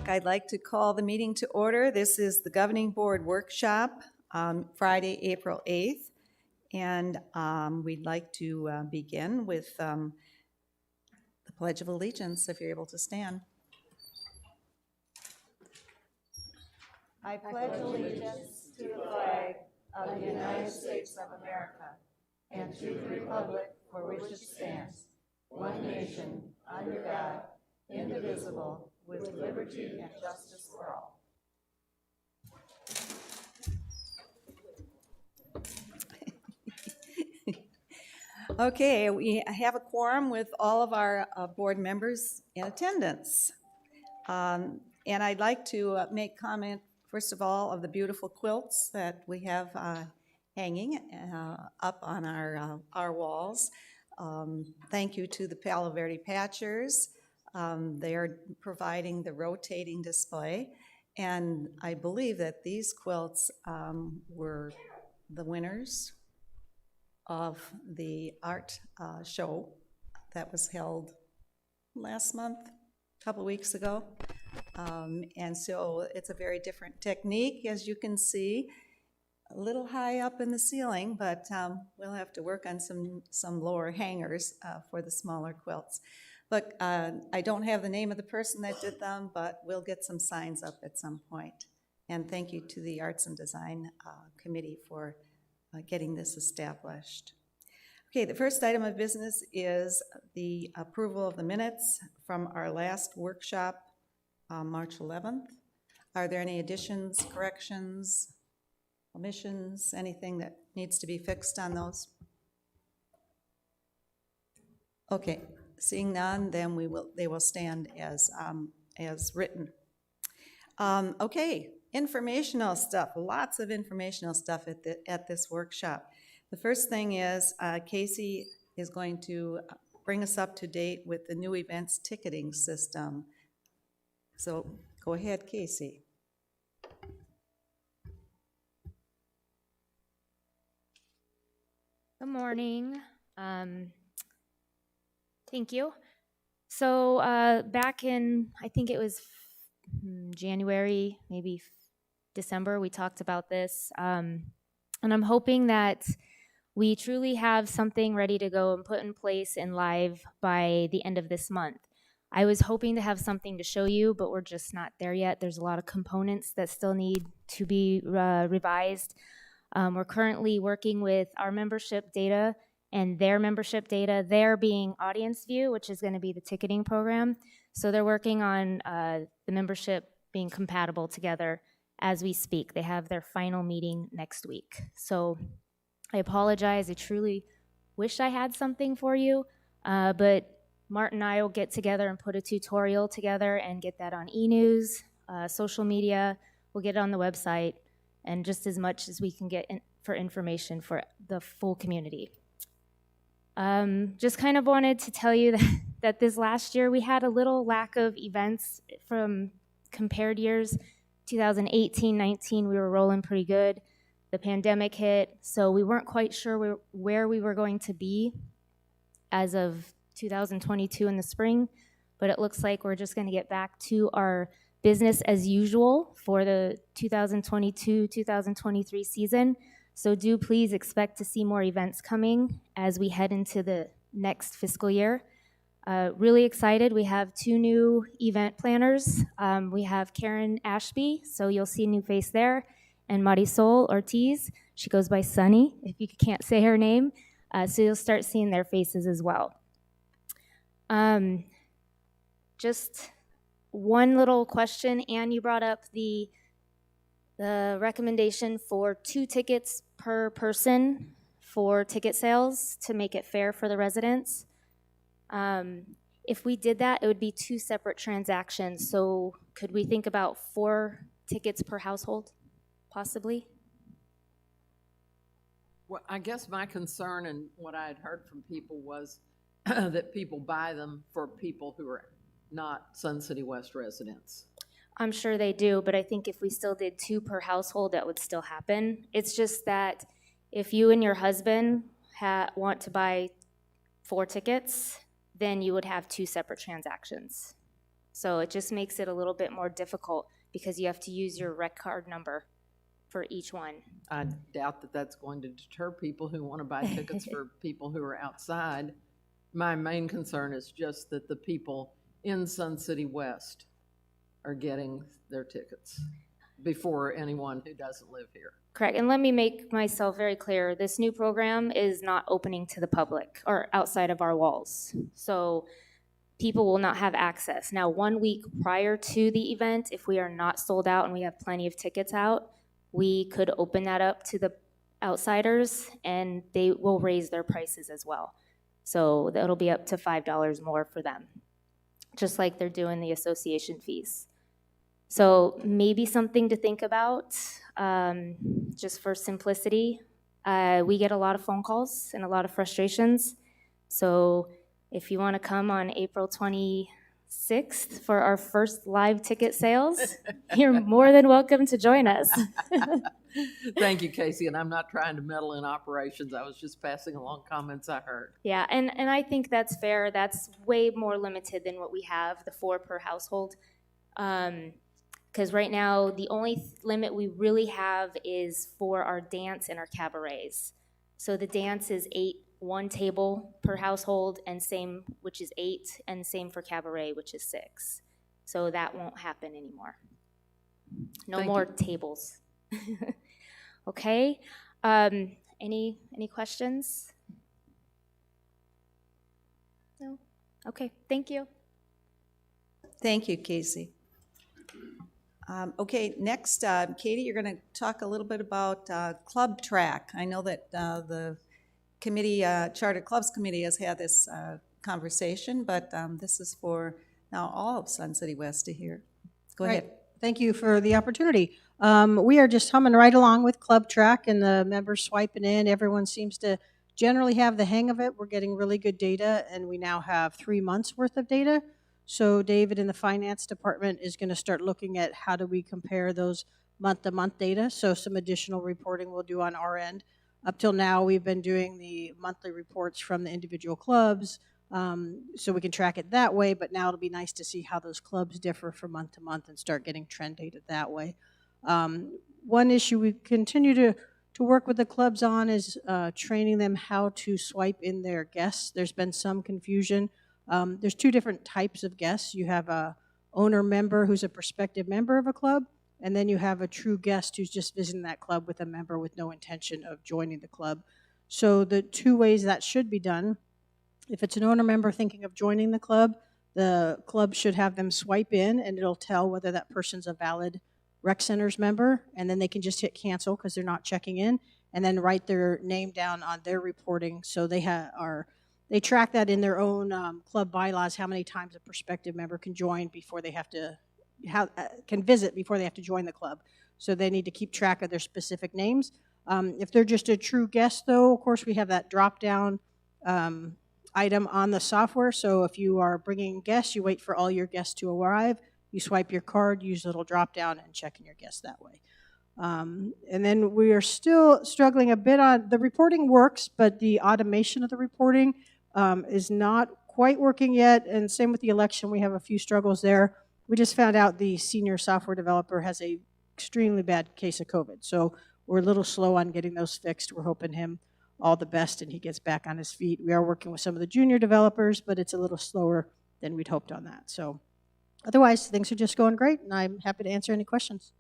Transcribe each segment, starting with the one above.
o'clock. I'd like to call the meeting to order. This is the Governing Board Workshop, Friday, April 8th. And we'd like to begin with the Pledge of Allegiance, if you're able to stand. I pledge allegiance to the flag of the United States of America and to the republic for which it stands, one nation, under God, indivisible, with liberty and justice for all. Okay, we have a quorum with all of our board members in attendance. And I'd like to make comment, first of all, of the beautiful quilts that we have hanging up on our walls. Thank you to the Palo Verde Patchers. They are providing the rotating display, and I believe that these quilts were the winners of the art show that was held last month, a couple weeks ago. And so it's a very different technique, as you can see, a little high up in the ceiling, but we'll have to work on some lower hangers for the smaller quilts. Look, I don't have the name of the person that did them, but we'll get some signs up at some point. And thank you to the Arts and Design Committee for getting this established. Okay, the first item of business is the approval of the minutes from our last workshop, March 11th. Are there any additions, corrections, omissions, anything that needs to be fixed on those? Okay. Seeing none, then they will stand as written. Okay, informational stuff. Lots of informational stuff at this workshop. The first thing is Casey is going to bring us up to date with the new events ticketing system. So go ahead, Casey. Good morning. Thank you. So back in, I think it was January, maybe December, we talked about this. And I'm hoping that we truly have something ready to go and put in place and live by the end of this month. I was hoping to have something to show you, but we're just not there yet. There's a lot of components that still need to be revised. We're currently working with our membership data and their membership data, their being Audience View, which is going to be the ticketing program. So they're working on the membership being compatible together as we speak. They have their final meeting next week. So I apologize. I truly wish I had something for you, but Martin and I will get together and put a tutorial together and get that on e-news, social media. We'll get it on the website, and just as much as we can get for information for the full community. Just kind of wanted to tell you that this last year we had a little lack of events from compared years. 2018-19 we were rolling pretty good. The pandemic hit, so we weren't quite sure where we were going to be as of 2022 in the spring, but it looks like we're just going to get back to our business as usual for the 2022-2023 season. So do please expect to see more events coming as we head into the next fiscal year. Really excited. We have 2 new event planners. We have Karen Ashby, so you'll see a new face there, and Marisol Ortiz. She goes by Sunny, if you can't say her name. So you'll start seeing their faces as well. Just one little question. Anne, you brought up the recommendation for 2 tickets per person for ticket sales to make it fair for the residents. If we did that, it would be 2 separate transactions. So could we think about 4 tickets per household, possibly? Well, I guess my concern and what I had heard from people was that people buy them for people who are not Sun City West residents. I'm sure they do, but I think if we still did 2 per household, that would still happen. It's just that if you and your husband want to buy 4 tickets, then you would have 2 separate transactions. So it just makes it a little bit more difficult because you have to use your rec card number for each one. I doubt that that's going to deter people who want to buy tickets for people who are outside. My main concern is just that the people in Sun City West are getting their tickets before anyone who doesn't live here. Correct. And let me make myself very clear. This new program is not opening to the public or outside of our walls. So people will not have access. Now, 1 week prior to the event, if we are not sold out and we have plenty of tickets out, we could open that up to the outsiders and they will raise their prices as well. So that'll be up to $5 more for them, just like they're doing the association fees. So maybe something to think about, just for simplicity. We get a lot of phone calls and a lot of frustrations. So if you want to come on April 26th for our first live ticket sales, you're more than welcome to join us. Thank you, Casey, and I'm not trying to meddle in operations. I was just passing along comments I heard. Yeah, and I think that's fair. That's way more limited than what we have, the 4 per household. Because right now, the only limit we really have is for our dance and our cabarets. So the dance is 8, 1 table per household, and same, which is 8, and same for cabaret, which is 6. So that won't happen anymore. No Thank more you. tables. Okay. Any questions? No. Okay. Thank you. Thank you, Casey. Okay, next, Katie, you're going to talk a little bit about Club Track. I know that the committee, Charter Clubs Committee has had this conversation, but this is for now all of Sun City West to hear. Go ahead. Thank you for the opportunity. We are just humming right along with Club Track and the members swiping in. Everyone seems to generally have the hang of it. We're getting really good data, and we now have 3 months worth of data. So David in the finance department is going to start looking at how do we compare those month-to-month data. So some additional reporting we'll do on our end. Up till now, we've been doing the monthly reports from the individual clubs, so we can track it that way, but now it'll be nice to see how those clubs differ from month to month and start getting trend data that way. One issue we continue to work with the clubs on is training them how to swipe in their guests. There's been some confusion. There's 2 different types of guests. You have a owner member who's a prospective member of a club, and then you have a true guest who's just visiting that club with a member with no intention of joining the club. So the 2 ways that should be done, if it's an owner member thinking of joining the club should have them swipe in, and it'll tell whether that person's a valid rec centers member, and then they can just hit cancel because they're not checking in, and then write their name down on their reporting. So they track that in their own club bylaws, how many times a prospective member can join before they have to, can visit before they have to join the club. So they need to keep track of their specific names. If they're just a true guest, though, of course, we have that drop-down item on the software. So if you are bringing guests, you wait for all your guests to arrive, you swipe your card, use the little drop-down, and check in your guests that way. And then we are still struggling a bit on, the reporting works, but the automation of the reporting is not quite working yet, and same with the election. We have a few struggles there. We just found out the senior software developer has a extremely bad case of COVID, so we're a little slow on getting those fixed. We're hoping him all the best and he gets back on his feet. We are working with some of the junior developers, but it's a little slower than we'd hoped on that. So otherwise, things are just going great, and I'm happy to answer any questions.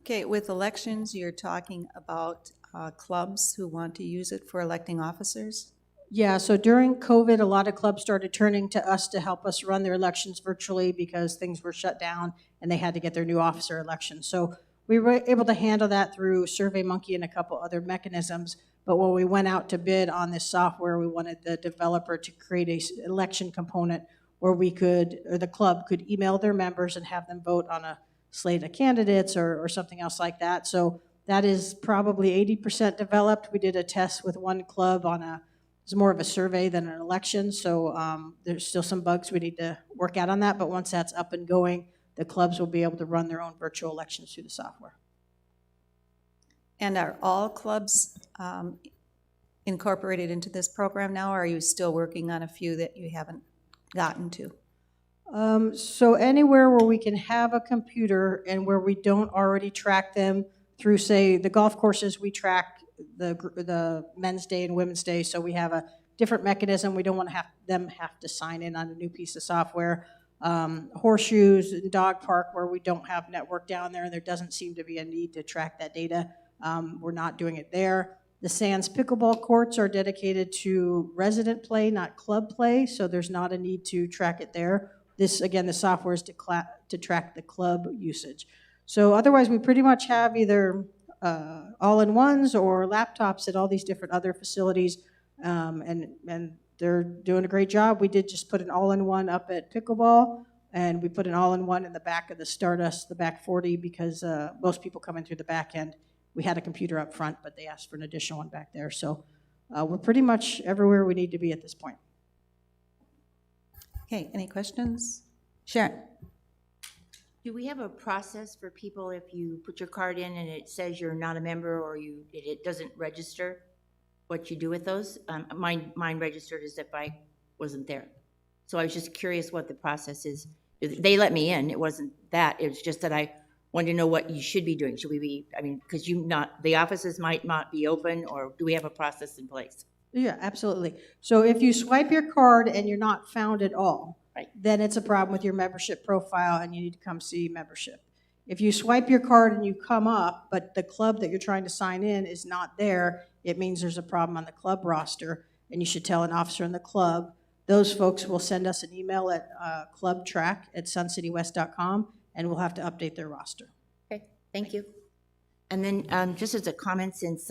Okay, with elections, you're talking about clubs who want to use it for electing officers? Yeah, so during COVID, a lot of clubs started turning to us to help us run their elections virtually because things were shut down and they had to get their new officer elections. So we were able to handle that through SurveyMonkey and a couple other mechanisms. But when we went out to bid on this software, we wanted the developer to create an election component where we could, or the club could email their members and have them vote on a slate of candidates or something else like that. So that is probably 80% developed. We did a test with one club on it's more of a survey than an election. So there's still some bugs we need to work out on that. But once that's up and going, the clubs will be able to run their own virtual elections through the software. And are all clubs incorporated into this program now, or are you still working on a few that you haven't gotten to? So anywhere where we can have a computer and where we don't already track them through, say, the golf courses, we track the men's day and women's day, so we have a different mechanism. We don't want to have them have to sign in on a new piece of software. Horseshoes and dog park where we don't have network down there and there doesn't seem to be a need to track that data. We're not doing it there. The Sands pickleball courts are dedicated to resident play, not club play, so there's not a need to track it there. This, again, the software is to track the club usage. So otherwise, we pretty much have either all-in-ones or laptops at all these different other facilities, and they're doing a great job. We did just put an all-in-one up at pickleball, and we put an all-in-one in the back of the Stardust, the back 40, because most people come in through the back end. We had a computer up front, but they asked for an additional one back there. So we're pretty much everywhere we need to be at this point. Okay, any questions? Sharon? Do we have a process for people if you put your card in and it says you're not a member or it doesn't register, what you do with those? Mine registered as if I wasn't there. So I was just curious what the process is. They let me in. It wasn't that. It was just that I wanted to know what you should be doing. Should we be, I mean, because the offices might not be open, or do we have a process in place? Yeah, absolutely. So if you swipe your card and you're not found at all, Right. then it's a problem with your membership profile and you need to come see membership. If you swipe your card and you come up, but the club that you're trying to sign in is not there, it means there's a problem on the club roster, and you should tell an officer in the club. Those folks will send us an email at clubtrack@suncitywest.com, and we'll have to update their roster. Okay, thank you. And then just as a comment, since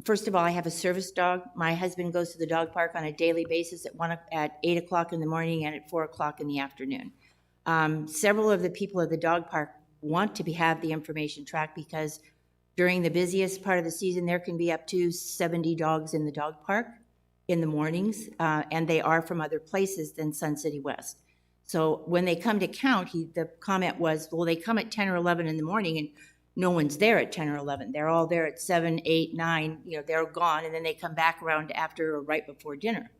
first of all, I have a service dog. My husband goes to the dog park on a daily basis at 8 o'clock in the morning and at 4 o'clock in the afternoon. Several of the people at the dog park want to have the information tracked because during the busiest part of the season, there can be up to 70 dogs in the dog park in the mornings, and they are from other places than Sun City West. So when they come to count, the comment was, well, they come at 10 or 11 in the morning and no one's there at 10 or 11. They're all there at 7, 8, 9, they're gone, and then they come back around after or right before dinner.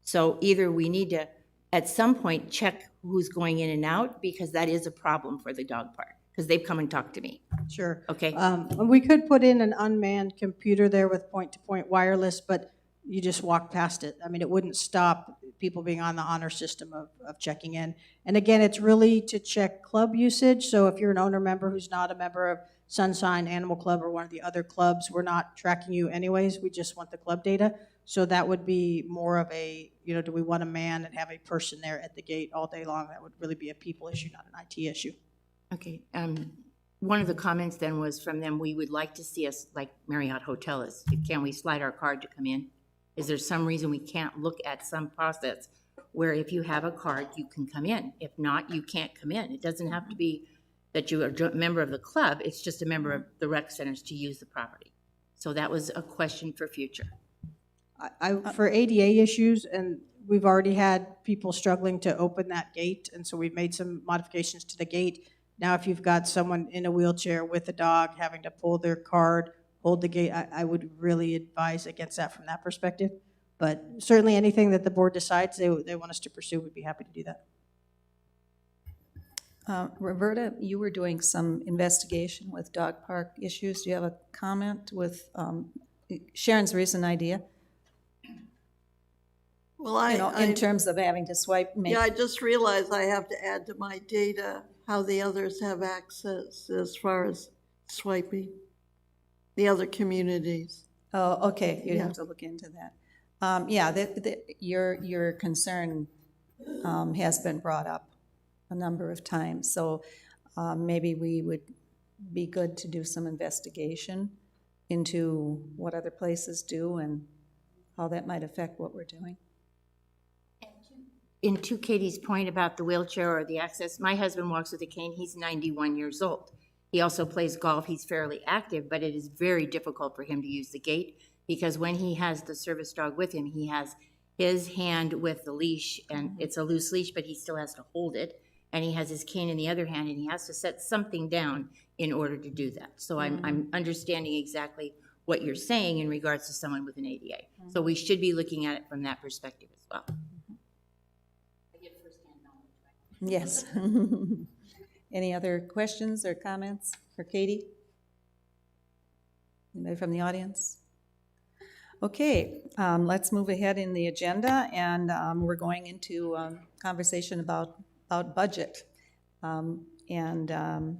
So either we need to, at some point, check who's going in and out, because that is a problem for the dog park, because they've come and talked to me. Sure. Okay. We could put in an unmanned computer there with point-to-point wireless, but you just walk past it. I mean, it wouldn't stop people being on the honor system of checking in. And again, it's really to check club usage. So if you're an owner member who's not a member of Sunshine Animal Club or one of the other clubs, we're not tracking you anyways. We just want the club data. So that would be more of a, do we want a man and have a person there at the gate all day long? That would really be a people issue, not an IT issue. Okay. One of the comments then was from them, we would like to see us like Marriott Hotel is. Can we slide our card to come in? Is there some reason we can't look at some process where if you have a card, you can come in? If not, you can't come in. It doesn't have to be that you are a member of the club. It's just a member of the rec centers to use the property. So that was a question for future. For ADA issues, and we've already had people struggling to open that gate, and so we've made some modifications to the gate. Now, if you've got someone in a wheelchair with a dog having to pull their card, hold the gate, I would really advise against that from that perspective. But certainly anything that the board decides they want us to pursue, we'd be happy to do that. Roberta, you were doing some investigation with dog park issues. Do you have a comment with Sharon's recent idea? Well, In terms of having to swipe. I just realized I have to add to my data how the others have access as far as swiping, the other communities. Oh, okay, you'd Yeah. have to look into that. Your concern has been brought up a number of times, so maybe we would be good to do some investigation into what other places do and how that might affect what we're doing. To Katie's point about the wheelchair or the access, my husband walks with a cane. He's 91 years old. He also plays golf. He's fairly active, but it is very difficult for him to use the gate because when he has the service dog with him, he has his hand with the leash, and it's a loose leash, but he still has to hold it, and he has his cane in the other hand, and he has to set something down in order to do that. So I'm understanding exactly what you're saying in regards to someone with an ADA. So we should be looking at it from that perspective as well. I get firsthand knowledge. Yes. Any other questions or comments for Katie? Anybody from the audience? Okay, let's move ahead in the agenda, and we're going into conversation about budget. And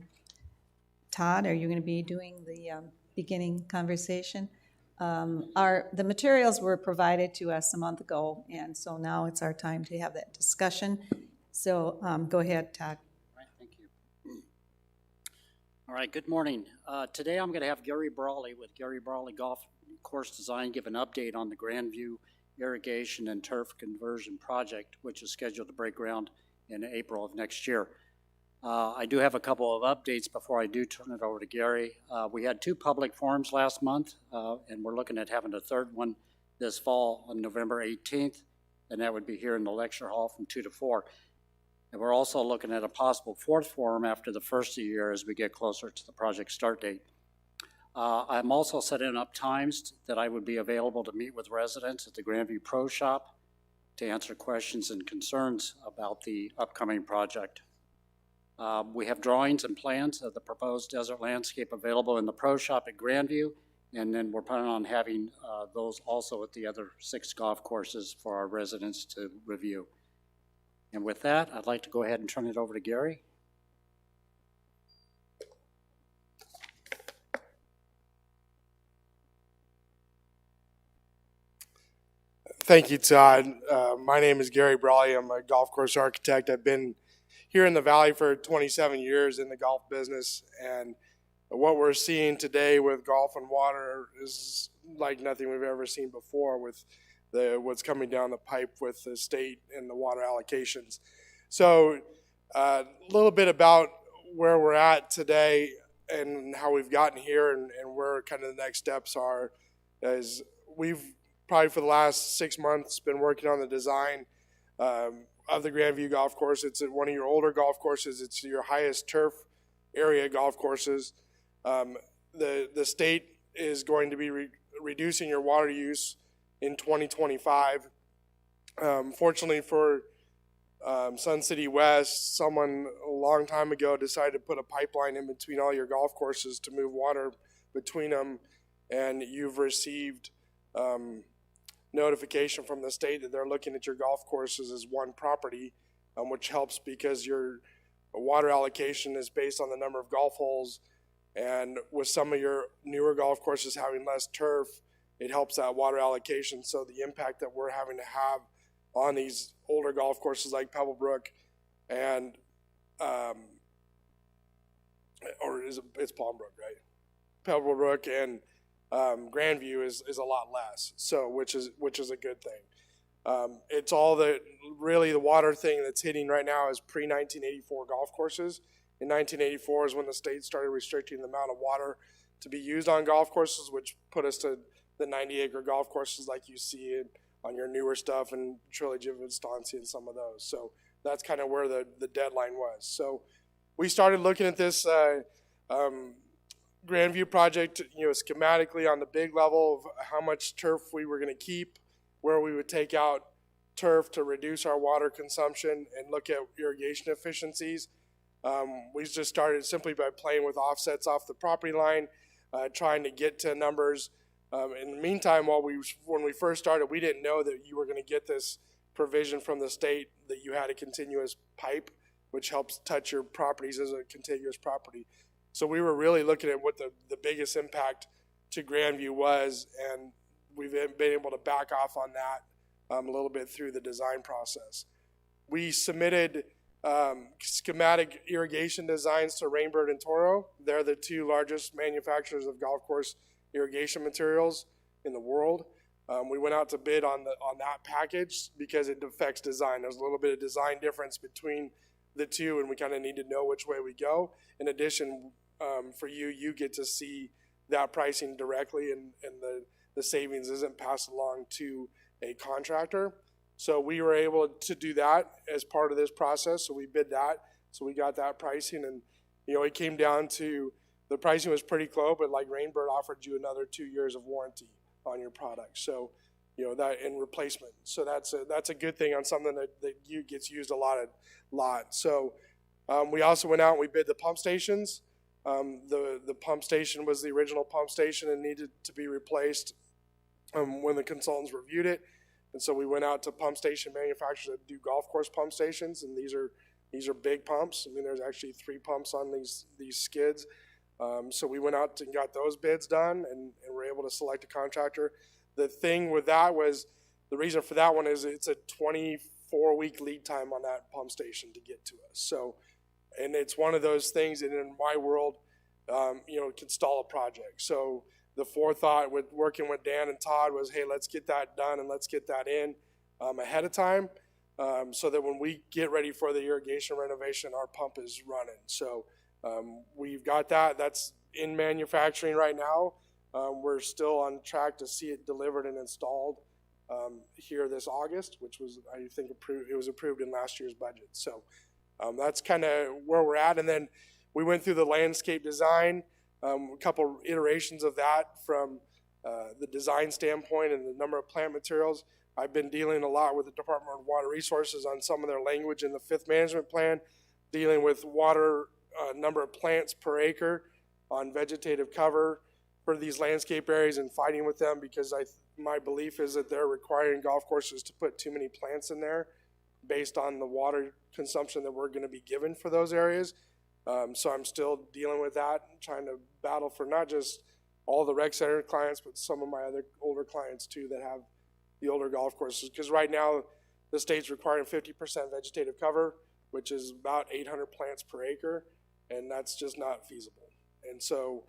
Todd, are you going to be doing the beginning conversation? The materials were provided to us a month ago, and so now it's our time to have that discussion. So go ahead, Todd. All right, thank you. All right, good morning. Today I'm going to have Gary Brawley with Gary Brawley Golf Course Design give an update on the Grandview Irrigation and Turf Conversion Project, which is scheduled to break ground in April of next year. I do have a couple of updates before I do turn it over to Gary. We had 2 public forums last month, and we're looking at having a third one this fall on November 18th, and that would be here in the lecture hall from 2 to 4. And we're also looking at a possible 4th forum after the first of the year as we get closer to the project start date. I'm also setting up times that I would be available to meet with residents at the Grandview Pro Shop to answer questions and concerns about the upcoming project. We have drawings and plans of the proposed desert landscape available in the Pro Shop at Grandview, and then we're planning on having those also at the other 6 golf courses for our residents to review. And with that, I'd like to go ahead and turn it over to Gary. Thank you, Todd. My name is Gary Brawley. I'm a golf course architect. I've been here in the Valley for 27 years in the golf business, and what we're seeing today with golf and water is like nothing we've ever seen before with what's coming down the pipe with the state and the water allocations. So a little bit about where we're at today and how we've gotten here and where kind of the next steps are is we've probably for the last 6 months been working on the design of the Grandview golf course. It's one of your older golf courses. It's your highest turf area golf courses. The state is going to be reducing your water use in 2025. Fortunately for Sun City West, someone a long time ago decided to put a pipeline in between all your golf courses to move water between them, and you've received notification from the state that they're looking at your golf courses as one property, which helps because your water allocation is based on the number of golf holes, and with some of your newer golf courses having less turf, it helps that water allocation. So the impact that we're having to have on these older golf courses like Pebblebrook and it's Palmbrook, right? Pebblebrook and Grandview is a lot less, so which is a good thing. It's all the water thing that's hitting right now is pre-1984 golf courses. In 1984 is when the state started restricting the amount of water to be used on golf courses, which put us to the 90-acre golf courses like you see on your newer stuff and Trilogy of Estancia and some of those. So that's kind of where the deadline was. So we started looking at this Grandview project, schematically on the big level of how much turf we were going to keep, where we would take out turf to reduce our water consumption and look at irrigation efficiencies. We just started simply by playing with offsets off the property line, trying to get to numbers. In the meantime, when we first started, we didn't know that you were going to get this provision from the state that you had a continuous pipe, which helps touch your properties as a contiguous property. So we were really looking at what the biggest impact to Grandview was, and we've been able to back off on that a little bit through the design process. We submitted schematic irrigation designs to Rainbird and Toro. They're the 2 largest manufacturers of golf course irrigation materials in the world. We went out to bid on that package because it affects design. There's a little bit of design difference between the 2, and we kind of need to know which way we go. In addition, for you get to see that pricing directly, and the savings isn't passed along to a contractor. So we were able to do that as part of this process. So we bid that. So we got that pricing, and it came down to the pricing was pretty close, but like Rainbird offered you another 2 years of warranty on your product. So that in replacement. So that's a good thing on something that gets used a lot. So we also went out and we bid the pump stations. The pump station was the original pump station and needed to be replaced when the consultants reviewed it. And so we went out to pump station manufacturers that do golf course pump stations, and these are big pumps. I mean, there's actually 3 pumps on these skids. So we went out and got those bids done, and were able to select a contractor. The thing with that was, the reason for that one is it's a 24-week lead time on that pump station to get to us. So, and it's one of those things that in my world, can stall a project. So the forethought with working with Dan and Todd was, hey, let's get that done and let's get that in ahead of time, so that when we get ready for the irrigation renovation, our pump is running. So we've got that. That's in manufacturing right now. We're still on track to see it delivered and installed here this August, which was, I think, approved. It was approved in last year's budget. So that's kind of where we're at. And then we went through the landscape design, a couple iterations of that from the design standpoint and the number of plant materials. I've been dealing a lot with the Department of Water Resources on some of their language in the 5th management plan, dealing with water number of plants per acre on vegetative cover for these landscape areas, and fighting with them because my belief is that they're requiring golf courses to put too many plants in there based on the water consumption that we're going to be given for those areas. So I'm still dealing with that, and trying to battle for not just all the rec center clients, but some of my other older clients too that have the older golf courses. Because right now the state's requiring 50% vegetative cover, which is about 800 plants per acre, and that's just not feasible. And so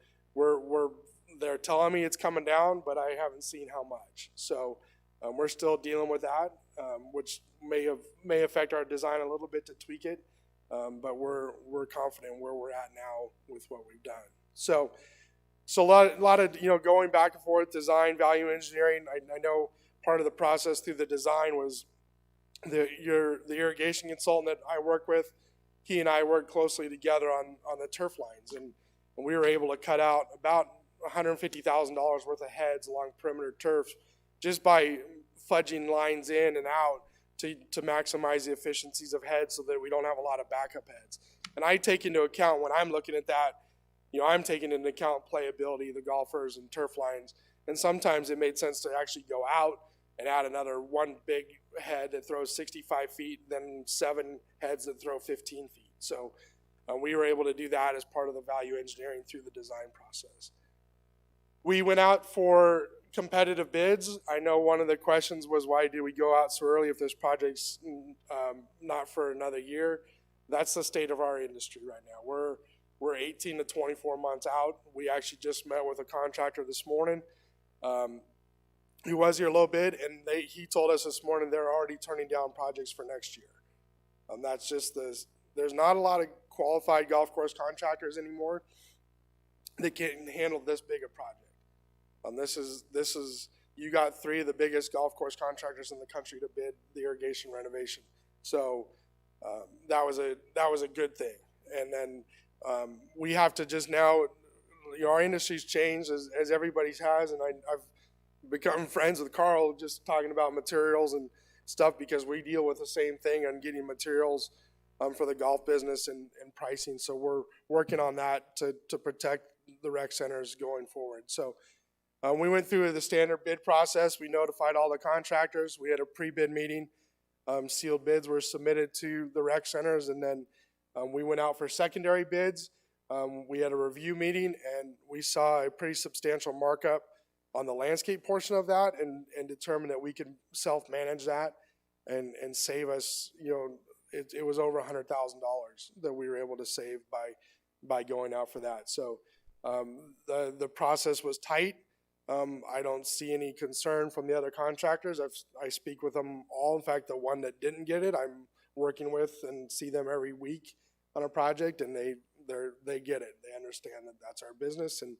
they're telling me it's coming down, but I haven't seen how much. So we're still dealing with that, which may affect our design a little bit to tweak it, but we're confident where we're at now with what we've done. So a lot of going back and forth, design, value engineering. I know part of the process through the design was the irrigation consultant that I work with. He and I worked closely together on the turf lines, and we were able to cut out about $150,000 worth of heads along perimeter turf just by fudging lines in and out to maximize the efficiencies of heads so that we don't have a lot of backup heads. And I take into account when I'm looking at that, I'm taking into account playability, the golfers and turf lines. And sometimes it made sense to actually go out and add another one big head that throws 65 feet, then 7 heads that throw 15 feet. So we were able to do that as part of the value engineering through the design process. We went out for competitive bids. I know one of the questions was, why do we go out so early if this project's not for another year? That's the state of our industry right now. We're 18 to 24 months out. We actually just met with a contractor this morning. He was here low bid, and he told us this morning they're already turning down projects for next year. That's just there's not a lot of qualified golf course contractors anymore that can handle this big a project. This is you got 3 of the biggest golf course contractors in the country to bid the irrigation renovation. So that was a good thing. And then we have to just now, our industry's changed as everybody's has, and I've become friends with Carl just talking about materials and stuff, because we deal with the same thing on getting materials for the golf business and pricing. So we're working on that to protect the rec centers going forward. So we went through the standard bid process. We notified all the contractors. We had a pre-bid meeting. Sealed bids were submitted to the rec centers, and then we went out for secondary bids. We had a review meeting, and we saw a pretty substantial markup on the landscape portion of that, and determined that we could self-manage that and save us, it was over $100,000 that we were able to save by going out for that. So the process was tight. I don't see any concern from the other contractors. I speak with them all. In fact, the one that didn't get it, I'm working with and see them every week on a project, and they get it. They understand that that's our business, and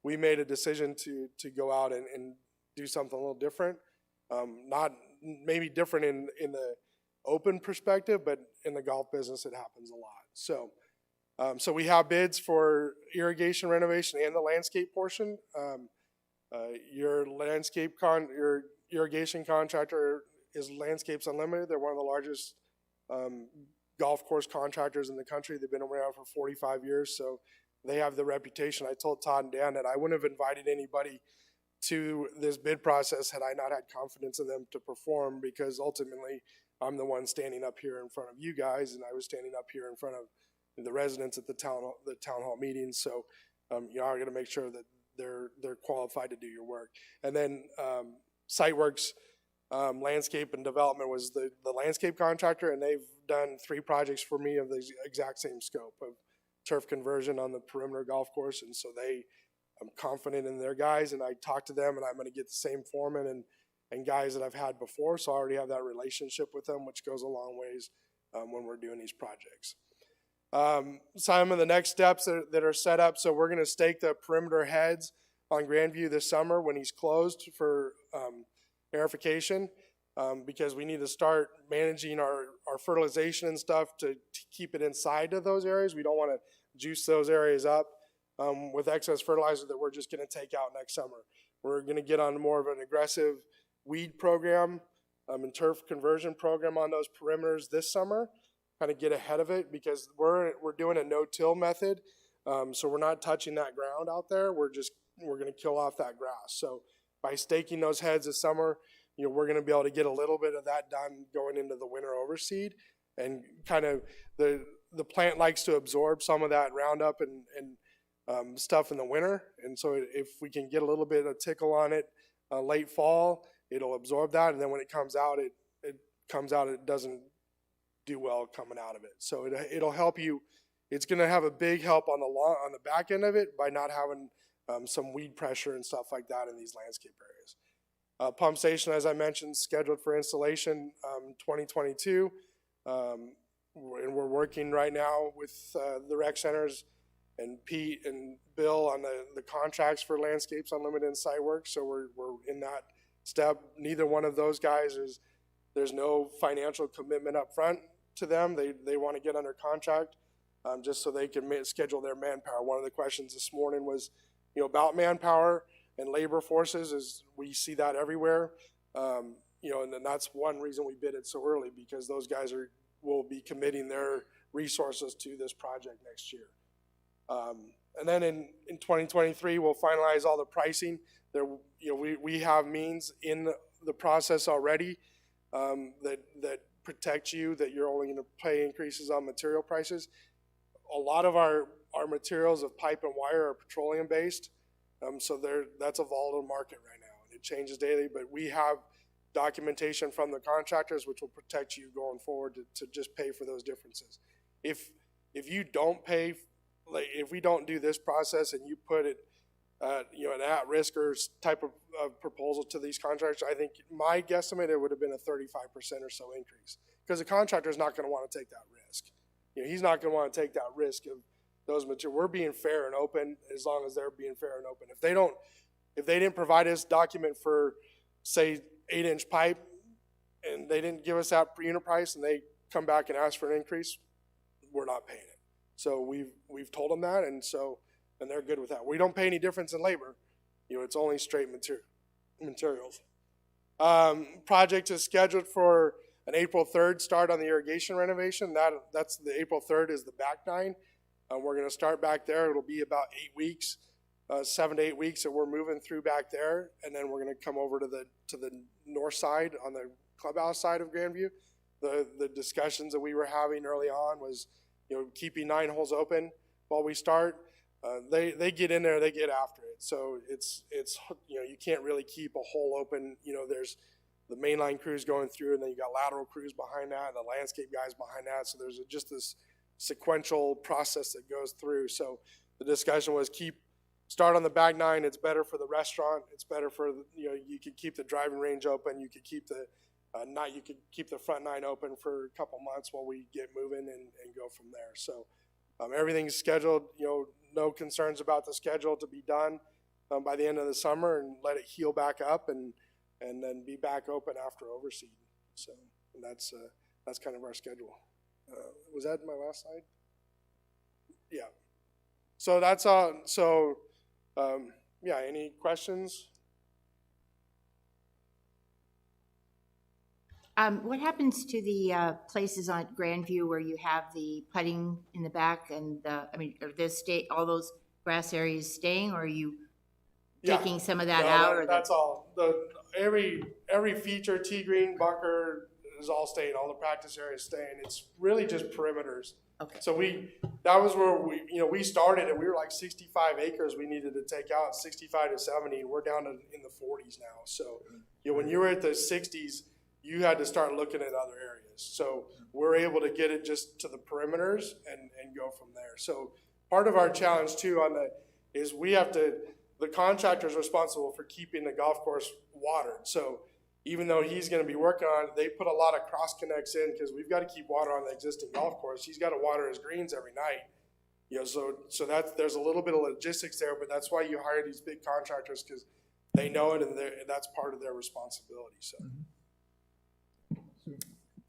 we made a decision to go out and do something a little different. Not maybe different in the open perspective, but in the golf business it happens a lot. So we have bids for irrigation renovation and the landscape portion. Your irrigation contractor is Landscapes Unlimited. They're one of the largest golf course contractors in the country. They've been around for 45 years, so they have the reputation. I told Todd and Dan that I wouldn't have invited anybody to this bid process had I not had confidence in them to perform, because ultimately I'm the one standing up here in front of you guys, and I was standing up here in front of the residents at the town hall meetings. So you are going to make sure that they're qualified to do your work. And then SiteWorks Landscape and Development was the landscape contractor, and they've done 3 projects for me of the exact same scope of turf conversion on the perimeter golf course. And so I'm confident in their guys, and I talked to them, and I'm going to get the same foreman and guys that I've had before. So I already have that relationship with them, which goes a long ways when we're doing these projects. Some of the next steps that are set up. So we're going to stake the perimeter heads on Grandview this summer when he's closed for aerification, because we need to start managing our fertilization and stuff to keep it inside of those areas. We don't want to juice those areas up with excess fertilizer that we're just going to take out next summer. We're going to get on more of an aggressive weed program and turf conversion program on those perimeters this summer, kind of get ahead of it, because we're doing a no-till method. So we're not touching that ground out there. We're going to kill off that grass. So by staking those heads this summer, we're going to be able to get a little bit of that done going into the winter overseed, and kind of the plant likes to absorb some of that Roundup and stuff in the winter. And so if we can get a little bit of tickle on it late fall, it'll absorb that. And then when it comes out, it doesn't do well coming out of it. So it'll help you. It's going to have a big help on the back end of it by not having some weed pressure and stuff like that in these landscape areas. Pump station, as I mentioned, scheduled for installation 2022. And we're working right now with the rec centers and Pete and Bill on the contracts for Landscapes Unlimited and SiteWorks. So we're in that step. Neither one of those guys there's no financial commitment up front to them. They want to get under contract just so they can schedule their manpower. One of the questions this morning was, about manpower and labor forces. Is we see that everywhere, and then that's one reason we bid it so early, because those guys will be committing their resources to this project next year. And then in 2023, we'll finalize all the pricing. We have means in the process already that protect you, that you're only going to pay increases on material prices. A lot of our materials of pipe and wire are petroleum based. So that's a volatile market right now, and it changes daily, but we have documentation from the contractors which will protect you going forward to just pay for those differences. If you don't pay, like if we don't do this process and you put it an at-risk or type of proposal to these contractors, I think my guesstimate, it would have been a 35% or so increase, because the contractor is not going to want to take that risk. He's not going to want to take that risk of those materials. We're being fair and open as long as they're being fair and open. If they didn't provide us document for, say, 8-inch pipe, and they didn't give us that per unit price, and they come back and ask for an increase, we're not paying it. So we've told them that, and they're good with that. We don't pay any difference in labor. It's only straight materials. Project is scheduled for an April 3rd start on the irrigation renovation. That's the April 3rd is the back nine. We're going to start back there. It'll be about 8 weeks, 7 to 8 weeks that we're moving through back there, and then we're going to come over to the north side on the clubhouse side of Grandview. The discussions that we were having early on was, keeping 9 holes open while we start. They get in there, they get after it. So it's you can't really keep a hole open. There's the mainline crews going through, and then you got lateral crews behind that, and the landscape guys behind that. So there's just this sequential process that goes through. So the discussion was start on the back 9. It's better for the restaurant. It's better for you could keep the driving range open. You could keep the front 9 open for a couple months while we get moving and go from there. So everything's scheduled. No concerns about the schedule to be done by the end of the summer, and let it heal back up and then be back open after overseed. So that's kind of our schedule. Was that my last slide? Yeah. So that's all. So, any questions? What happens to the places on Grandview where you have the putting in the back and are all those grass areas staying, or are you Yeah. taking some of that No, out? Or that's all. Every feature, tee green, bunker is all staying. All the practice areas staying. It's really just perimeters. Okay. So that was where we started, and we were like 65 acres we needed to take out, 65 to 70, and we're down in the 40s now. So when you were at the 60s, you had to start looking at other areas. So we're able to get it just to the perimeters and go from there. So part of our challenge too is the contractor's responsible for keeping the golf course watered. So even though he's going to be working on it, they put a lot of cross connects in because we've got to keep water on the existing golf course. He's got to water his greens every night. So there's a little bit of logistics there, but that's why you hire these big contractors, because they know it and that's part of their responsibility. So.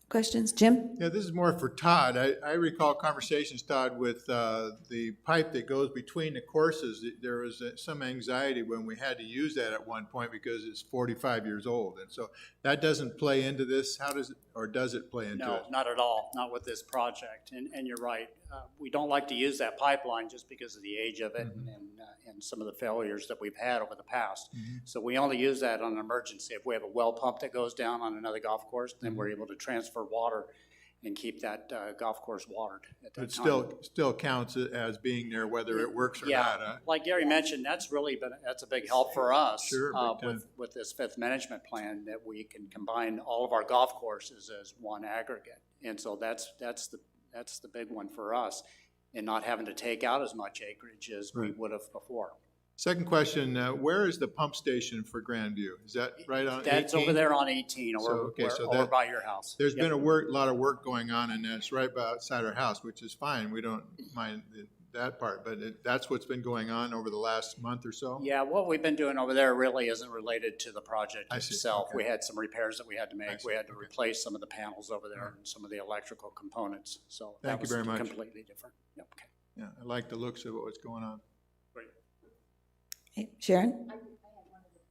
Questions, Jim? Yeah, this is more for Todd. I recall conversations, Todd, with the pipe that goes between the courses. There was some anxiety when we had to use that at one point because it's 45 years old. And so that doesn't play into this. How does it, or does it play into it? No, not at all, not with this project. And you're right. We don't like to use that pipeline just because of the age of it and some of the failures that we've had over the past. So we only use that on an emergency. If we have a well pump that goes down on another golf course, then we're able to transfer water and keep that golf course watered at that It time. still counts as being there whether it works or Yeah, not, huh? like Gary mentioned, that's a big help for us. Sure, big time. With this fifth management plan, that we can combine all of our golf courses as one aggregate. And so that's the big one for us, and not having to take out as much acreage as we would have before. Second question, where is the pump station for Grandview? Is that right on 18? That's over there on 18, So over by your house. There's Yep. been a lot of work going on, and that's right outside our house, which is fine. We don't mind that part, but that's what's been going on over the last month or so? Yeah, what we've been doing over there really isn't related to the project I see, itself. okay. We had some repairs that we had to I make. see, We had to okay. replace some of the panels over there and some of the electrical components. So that Thank you was very much. completely different. Yep, okay. Yeah, I like the looks of what's going on. Hey, Sharon?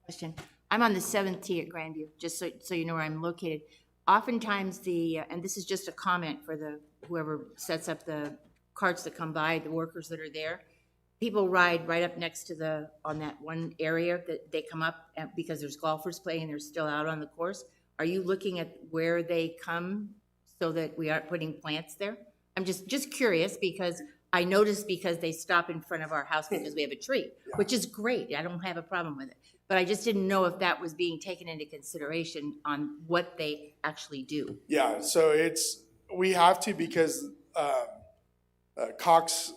Question. I'm on the 7th tee at Grandview, just so you know where I'm located. Oftentimes and this is just a comment for whoever sets up the carts that come by, the workers that are there. People ride right up next to on that one area that they come up because there's golfers playing, they're still out on the course. Are you looking at where they come so that we aren't putting plants there? I'm just curious because I noticed because they stop in front of our house because we have a tree, which is great. I don't have a problem with it. But I just didn't know if that was being taken into consideration on what they actually do. Yeah, so we have to because Cox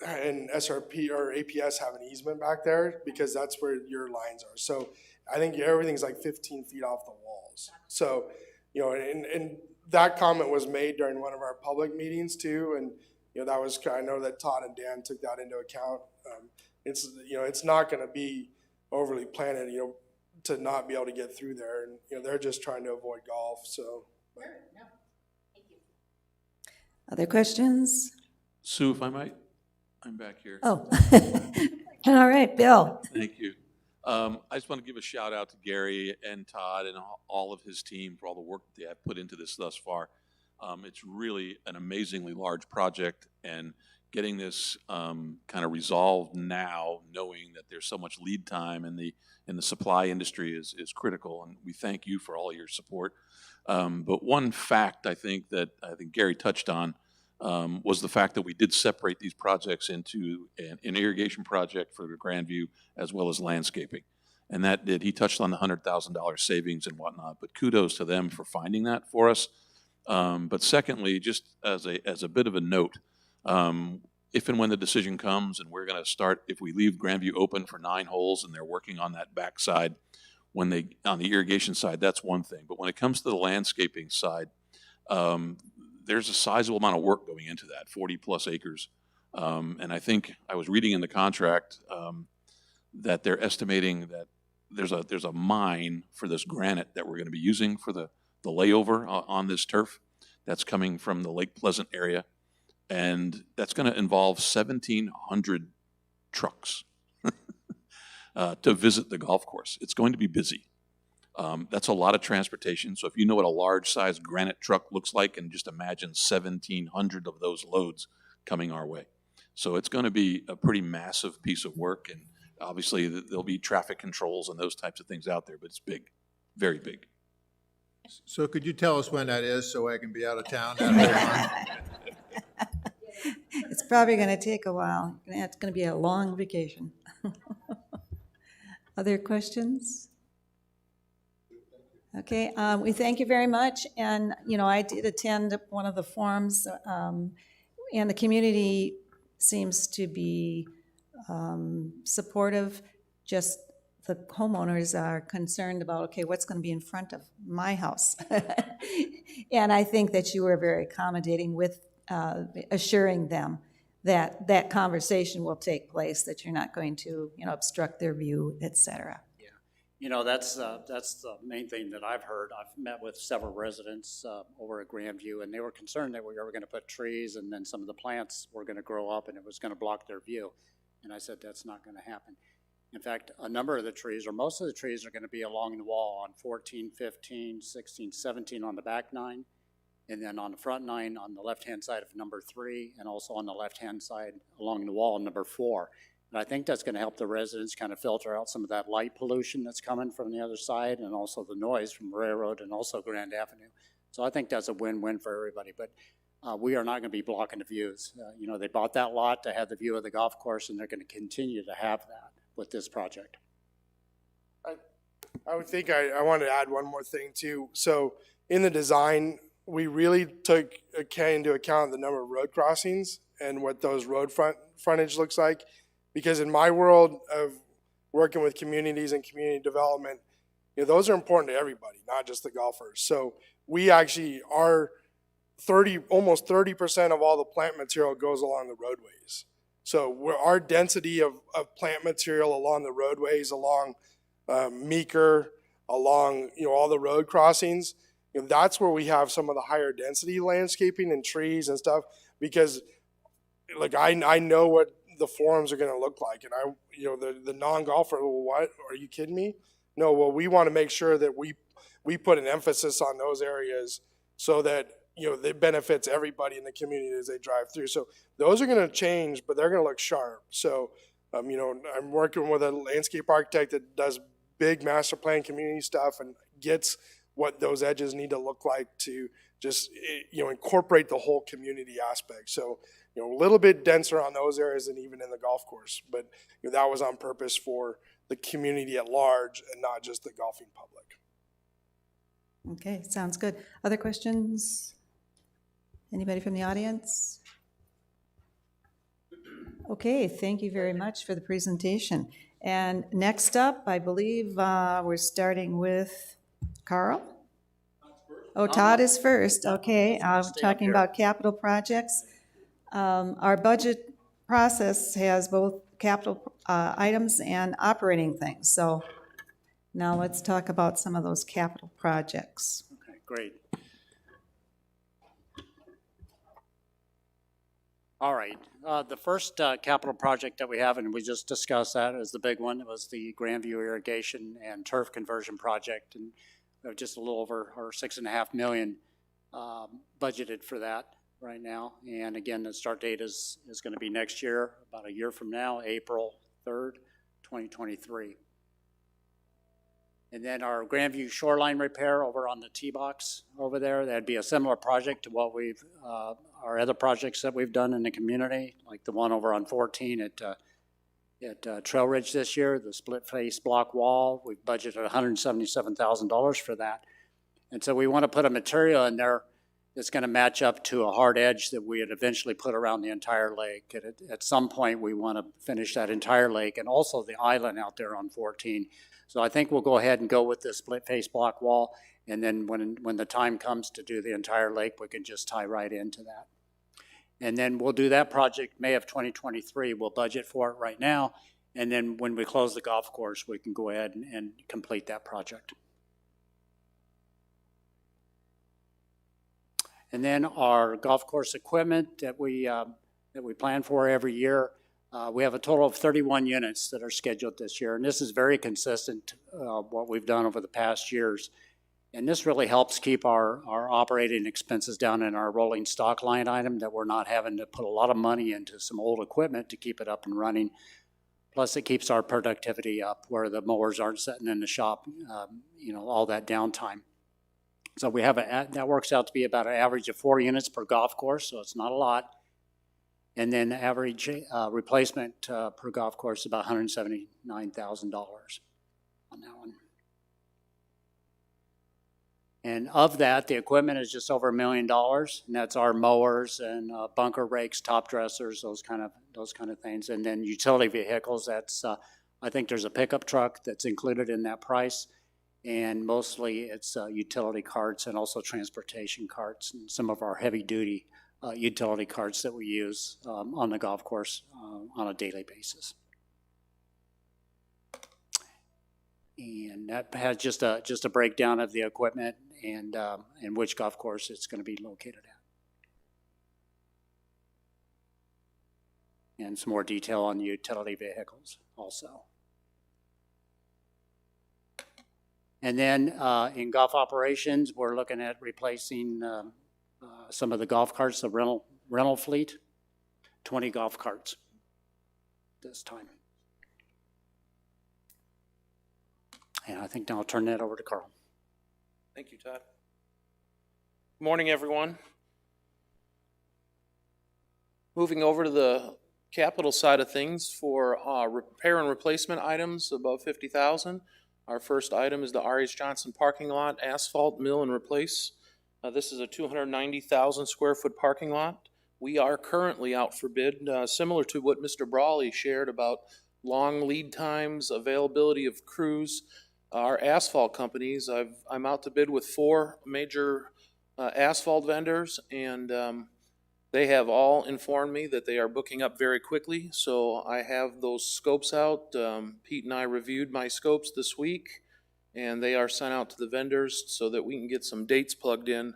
and SRP or APS have an easement back there because that's where your lines are. So I think everything's like 15 feet off the walls. So, and that comment was made during one of our public meetings too. And, I know that Todd and Dan took that into account. It's not going to be overly planted, to not be able to get through there. And, they're just trying to avoid golf. So. Other questions? Sue, if I might, I'm back here. Oh, all right, Bill. Thank you. I just want to give a shout out to Gary and Todd and all of his team for all the work that they have put into this thus far. It's really an amazingly large project, and getting this kind of resolved now, knowing that there's so much lead time in the supply industry is critical, and we thank you for all your support. But one fact I think Gary touched on was the fact that we did separate these projects into an irrigation project for Grandview as well as landscaping. And he touched on the $100,000 savings and whatnot, but kudos to them for finding that for us. But secondly, just as a bit of a note, if and when the decision comes and we're going to start, if we leave Grandview open for 9 holes and they're working on that backside, on the irrigation side, that's one thing. But when it comes to the landscaping side, there's a sizable amount of work going into that, 40 plus acres. And I think I was reading in the contract that they're estimating that there's a mine for this granite that we're going to be using for the layover on this turf that's coming from the Lake Pleasant area. And that's going to involve 1,700 trucks to visit the golf course. It's going to be busy. That's a lot of transportation. So if you know what a large size granite truck looks like, and just imagine 1,700 of those loads coming our way. So it's going to be a pretty massive piece of work, and obviously there'll be traffic controls and those types of things out there, but it's big, very big. So could you tell us when that is so I can be out of town that whole month? It's probably going to take a while. It's going to be a long vacation. Other questions? Okay, we thank you very much. And, you know, I did attend one of the forums, and the community seems to be supportive. Just the homeowners are concerned about, okay, what's going to be in front of my house? And I think that you were very accommodating with assuring them that that conversation will take place, that you're not going to, you know, obstruct their view, et cetera. You know, that's the main thing that I've heard. I've met with several residents over at Grandview, and they were concerned that we were going to put trees and then some of the plants were going to grow up and it was going to block their view. And I said, that's not going to happen. In fact, a number of the trees, or most of the trees, are going to be along the wall on 14, 15, 16, 17 on the back 9, and then on the front 9 on the left-hand side of number 3, and also on the left-hand side along the wall, number 4. And I think that's going to help the residents kind of filter out some of that light pollution that's coming from the other side, and also the noise from Railroad and also Grand Avenue. So I think that's a win-win for everybody. But we are not going to be blocking the views. You know, they bought that lot to have the view of the golf course, and they're going to continue to have that with this project. I would think I wanted to add one more thing too. So in the design, we really took into account the number of road crossings and what those road frontage looks like. Because in my world of working with communities and community development, you know, those are important to everybody, not just the golfers. So we actually are almost 30% of all the plant material goes along the roadways. So our density of plant material along the roadways, along Meeker, along, you know, all the road crossings, you know, that's where we have some of the higher density landscaping and trees and stuff. Because, like, I know what the forums are going to look like, and you know, the non-golfer, well, what, are you kidding me? No, well, we want to make sure that we put an emphasis on those areas so that, you know, it benefits everybody in the community as they drive through. So those are going to change, but they're going to look sharp. So, you know, I'm working with a landscape architect that does big master plan community stuff and gets what those edges need to look like to just, you know, incorporate the whole community aspect. So, you know, a little bit denser on those areas than even in the golf course, but, you know, that was on purpose for the community at large and not just the golfing public. Okay, sounds good. Other questions? Anybody from the audience? Okay, thank you very much for the presentation. And next up, I believe we're starting with Carl. Oh, Todd is first. Okay, talking about capital projects. Our budget process has both capital items and operating things. So now let's talk about some of those capital projects. Okay, great. All right. The first capital project that we have, and we just discussed that, is the big one. It was the Grandview Irrigation and Turf Conversion Project, and we have just a little over or $6.5 million budgeted for that right now. And again, the start date is going to be next year, about a year from now, April 3rd, 2023. And then our Grandview shoreline repair over on the tee box over there, that'd be a similar project to what we've, our other projects that we've done in the community, like the one over on 14 at Trail Ridge this year, the split face block wall. We've budgeted $177,000 for that. And so we want to put a material in there that's going to match up to a hard edge that we had eventually put around the entire lake. At some point, we want to finish that entire lake and also the island out there on 14. So I think we'll go ahead and go with the split face block wall, and then when the time comes to do the entire lake, we can just tie right into that. And then we'll do that project May of 2023. We'll budget for it right now, and then when we close the golf course, we can go ahead and complete that project. And then our golf course equipment that we plan for every year, We have a total of 31 units that are scheduled this year, and this is very consistent what we've done over the past years. And this really helps keep our operating expenses down in our rolling stock line item, that we're not having to put a lot of money into some old equipment to keep it up and running. Plus, it keeps our productivity up where the mowers aren't sitting in the shop, all that downtime. So we have that works out to be about an average of 4 units per golf course, so it's not a lot. And then average replacement per golf course is about $179,000 on that one. And of that, the equipment is just over $1 million, and that's our mowers and bunker rakes, top dressers, those kind of things. And then utility vehicles, that's I think there's a pickup truck that's included in that price, and mostly it's utility carts and also transportation carts and some of our heavy duty utility carts that we use on the golf course on a daily basis. And that has just a breakdown of the equipment and which golf course it's going to be located at. And some more detail on the utility vehicles also. And then in golf operations, we're looking at replacing some of the golf carts, the rental fleet, 20 golf carts this time. And I think now I'll turn that over to Carl. Thank you, Todd. Good morning, everyone. Moving over to the capital side of things for repair and replacement items above $50,000. Our first item is the R.H. Johnson parking lot asphalt mill and replace. This is a 290,000 square foot parking lot. We are currently out for bid, similar to what Mr. Brawley shared about long lead times, availability of crews. Our asphalt companies, I'm out to bid with 4 major asphalt vendors, and they have all informed me that they are booking up very quickly. So I have those scopes out. Pete and I reviewed my scopes this week, and they are sent out to the vendors so that we can get some dates plugged in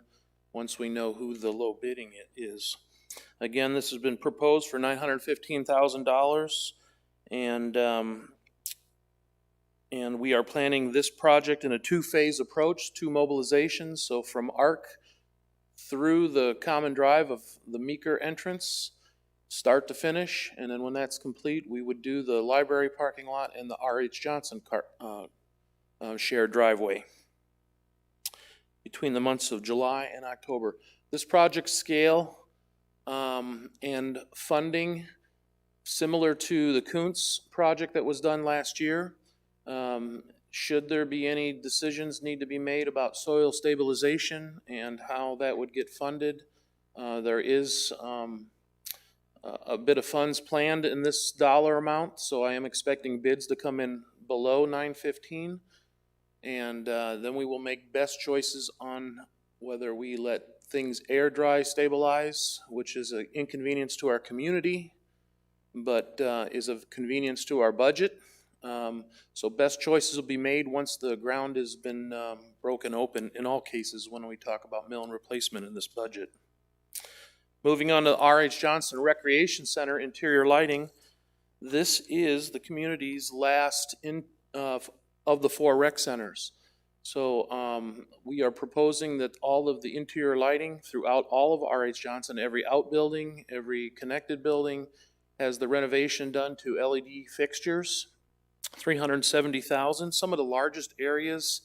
once we know who the low bidding is. Again, this has been proposed for $915,000, and we are planning this project in a 2-phase approach, 2 mobilizations. So from ARC through the common drive of the Meeker entrance, start to finish, and then when that's complete, we would do the library parking lot and the R.H. Johnson shared driveway between the months of July and October. This project scale and funding, similar to the Kuntz project that was done last year. Should there be any decisions need to be made about soil stabilization and how that would get funded, there is a bit of funds planned in this dollar amount, so I am expecting bids to come in below $915,000, and then we will make best choices on whether we let things air dry stabilize, which is an inconvenience to our community, but is of convenience to our budget. So best choices will be made once the ground has been broken open in all cases when we talk about mill and replacement in this budget. Moving on to R.H. Johnson Recreation Center interior lighting. This is the community's last of the 4 rec centers. So we are proposing that all of the interior lighting throughout all of R.H. Johnson, every outbuilding, every connected building, has the renovation done to LED fixtures. $370,000. Some of the largest areas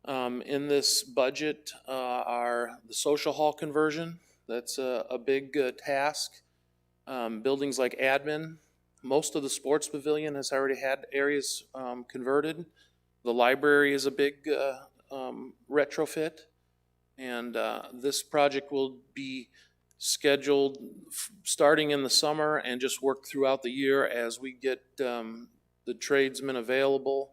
in this budget are the social hall conversion. That's a big task. Buildings like admin. Most of the sports pavilion has already had areas converted. The library is a big retrofit. And this project will be scheduled starting in the summer and just work throughout the year as we get the tradesmen available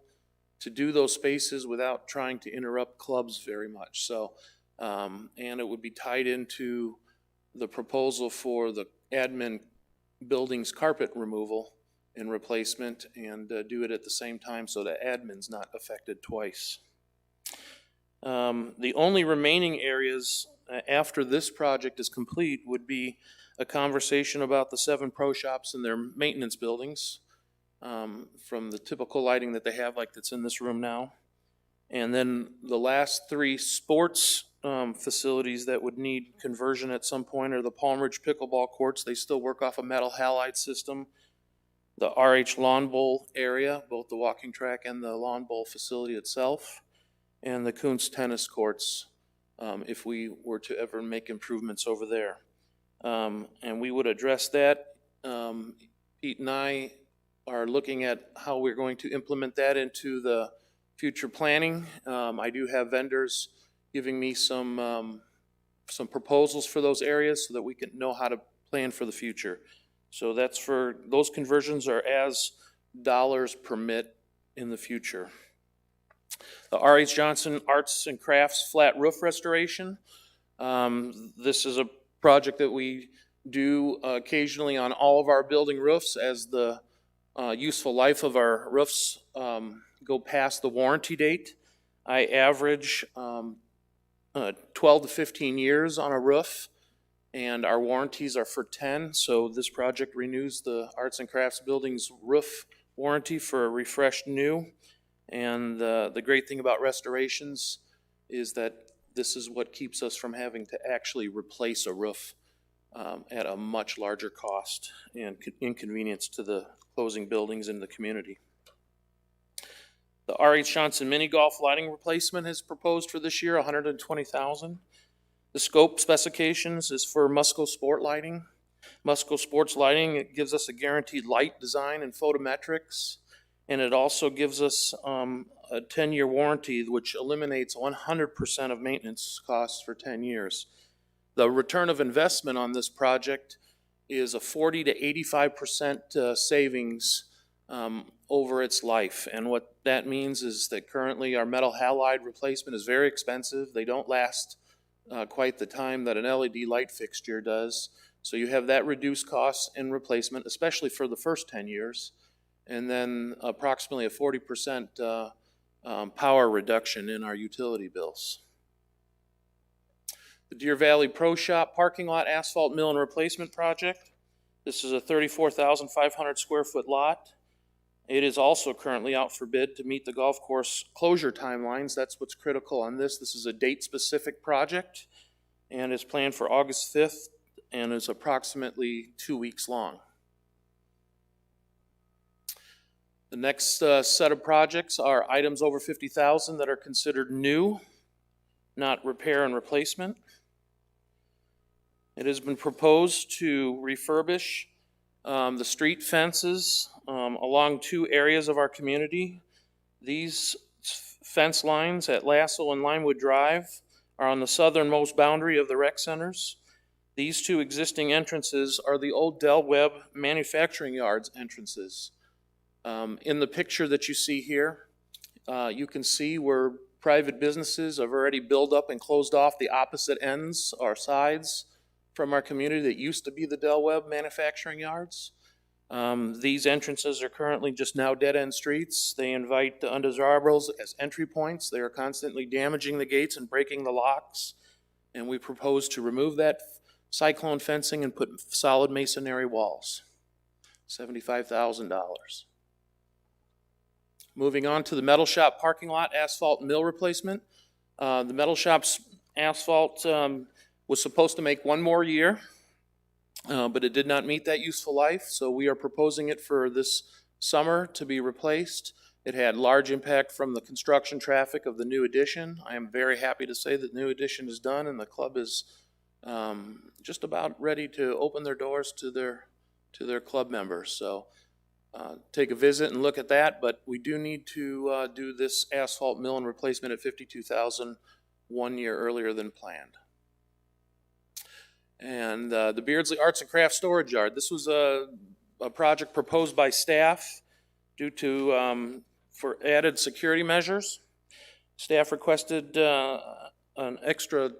to do those spaces without trying to interrupt clubs very much. So, and it would be tied into the proposal for the admin building's carpet removal and replacement, and do it at the same time so that admin's not affected twice. The only remaining areas after this project is complete would be a conversation about the 7 pro shops and their maintenance buildings, from the typical lighting that they have, like that's in this room now. And then the last 3 sports facilities that would need conversion at some point are the Palm Ridge pickleball courts. They still work off a metal halide system. The RH Lawn Bowl area, both the walking track and the lawn bowl facility itself, and the Kuntz tennis courts, if we were to ever make improvements over there. And we would address that. Pete and I are looking at how we're going to implement that into the future planning. I do have vendors giving me some proposals for those areas so that we can know how to plan for the future. So that's for, those conversions are as dollars permit in the future. The R.H. Johnson Arts and Crafts flat roof restoration. This is a project that we do occasionally on all of our building roofs as the useful life of our roofs go past the warranty date. I average 12 to 15 years on a roof, and our warranties are for 10. So this project renews the Arts and Crafts building's roof warranty for a refreshed new. And the great thing about restorations is that this is what keeps us from having to actually replace a roof at a much larger cost and inconvenience to the closing buildings in the community. The R.H. Johnson mini golf lighting replacement is proposed for this year, $120,000. The scope specifications is for Musco Sport lighting. Musco Sports lighting, it gives us a guaranteed light design and photometrics, and it also gives us a 10-year warranty, which eliminates 100% of maintenance costs for 10 years. The return of investment on this project is a 40 to 85% savings over its life. And what that means is that currently our metal halide replacement is very expensive. They don't last quite the time that an LED light fixture does. So you have that reduced cost in replacement, especially for the first 10 years. And then approximately a 40% power reduction in our utility bills. The Deer Valley Pro Shop parking lot asphalt mill and replacement project. This is a 34,500 square foot lot. It is also currently out for bid to meet the golf course closure timelines. That's what's critical on this. This is a date-specific project and is planned for August 5th and is approximately 2 weeks long. The next set of projects are items over $50,000 that are considered new, not repair and replacement. It has been proposed to refurbish the street fences along 2 areas of our community. These fence lines at Lasso and Limewood Drive are on the southernmost boundary of the rec centers. These 2 existing entrances are the old Del Webb manufacturing yards entrances. In the picture that you see here, you can see where private businesses have already built up and closed off the opposite ends or sides from our community that used to be the Del Webb manufacturing yards. These entrances are currently just now dead-end streets. They invite the undesirables as entry points. They are constantly damaging the gates and breaking the locks. And we propose to remove that cyclone fencing and put solid masonry walls. $75,000. Moving on to the metal shop parking lot asphalt mill replacement. The metal shop's asphalt was supposed to make 1 more year, but it did not meet that useful life, so we are proposing it for this summer to be replaced. It had large impact from the construction traffic of the new addition. I am very happy to say that the new addition is done and the club is just about ready to open their doors to their club members. So take a visit and look at that, but we do need to do this asphalt mill and replacement at $52,000 1 year earlier than planned. And the Beardsley Arts and Crafts Storage Yard. This was a project proposed by staff due to for added security measures. Staff requested an extra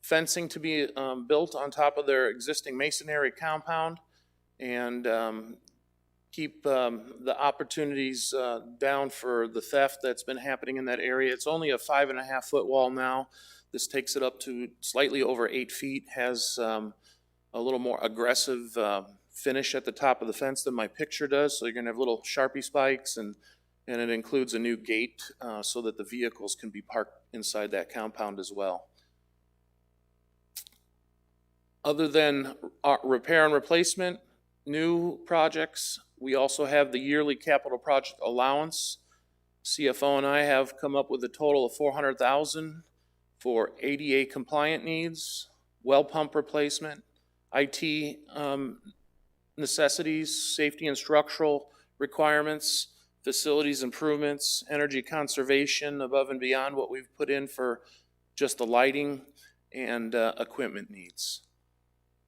fencing to be built on top of their existing masonry compound and keep the opportunities down for the theft that's been happening in that area. It's only a 5.5 foot wall now. This takes it up to slightly over 8 feet, has a a little more aggressive finish at the top of the fence than my picture does. So you're gonna have little Sharpie spikes, and it includes a new gate so that the vehicles can be parked inside that compound as well. Other than repair and replacement, new projects, we also have the yearly capital project allowance. CFO and I have come up with a total of $400,000 for ADA compliant needs, well pump replacement, IT necessities, safety and structural requirements, facilities improvements, energy conservation above and beyond what we've put in for just the lighting and equipment needs.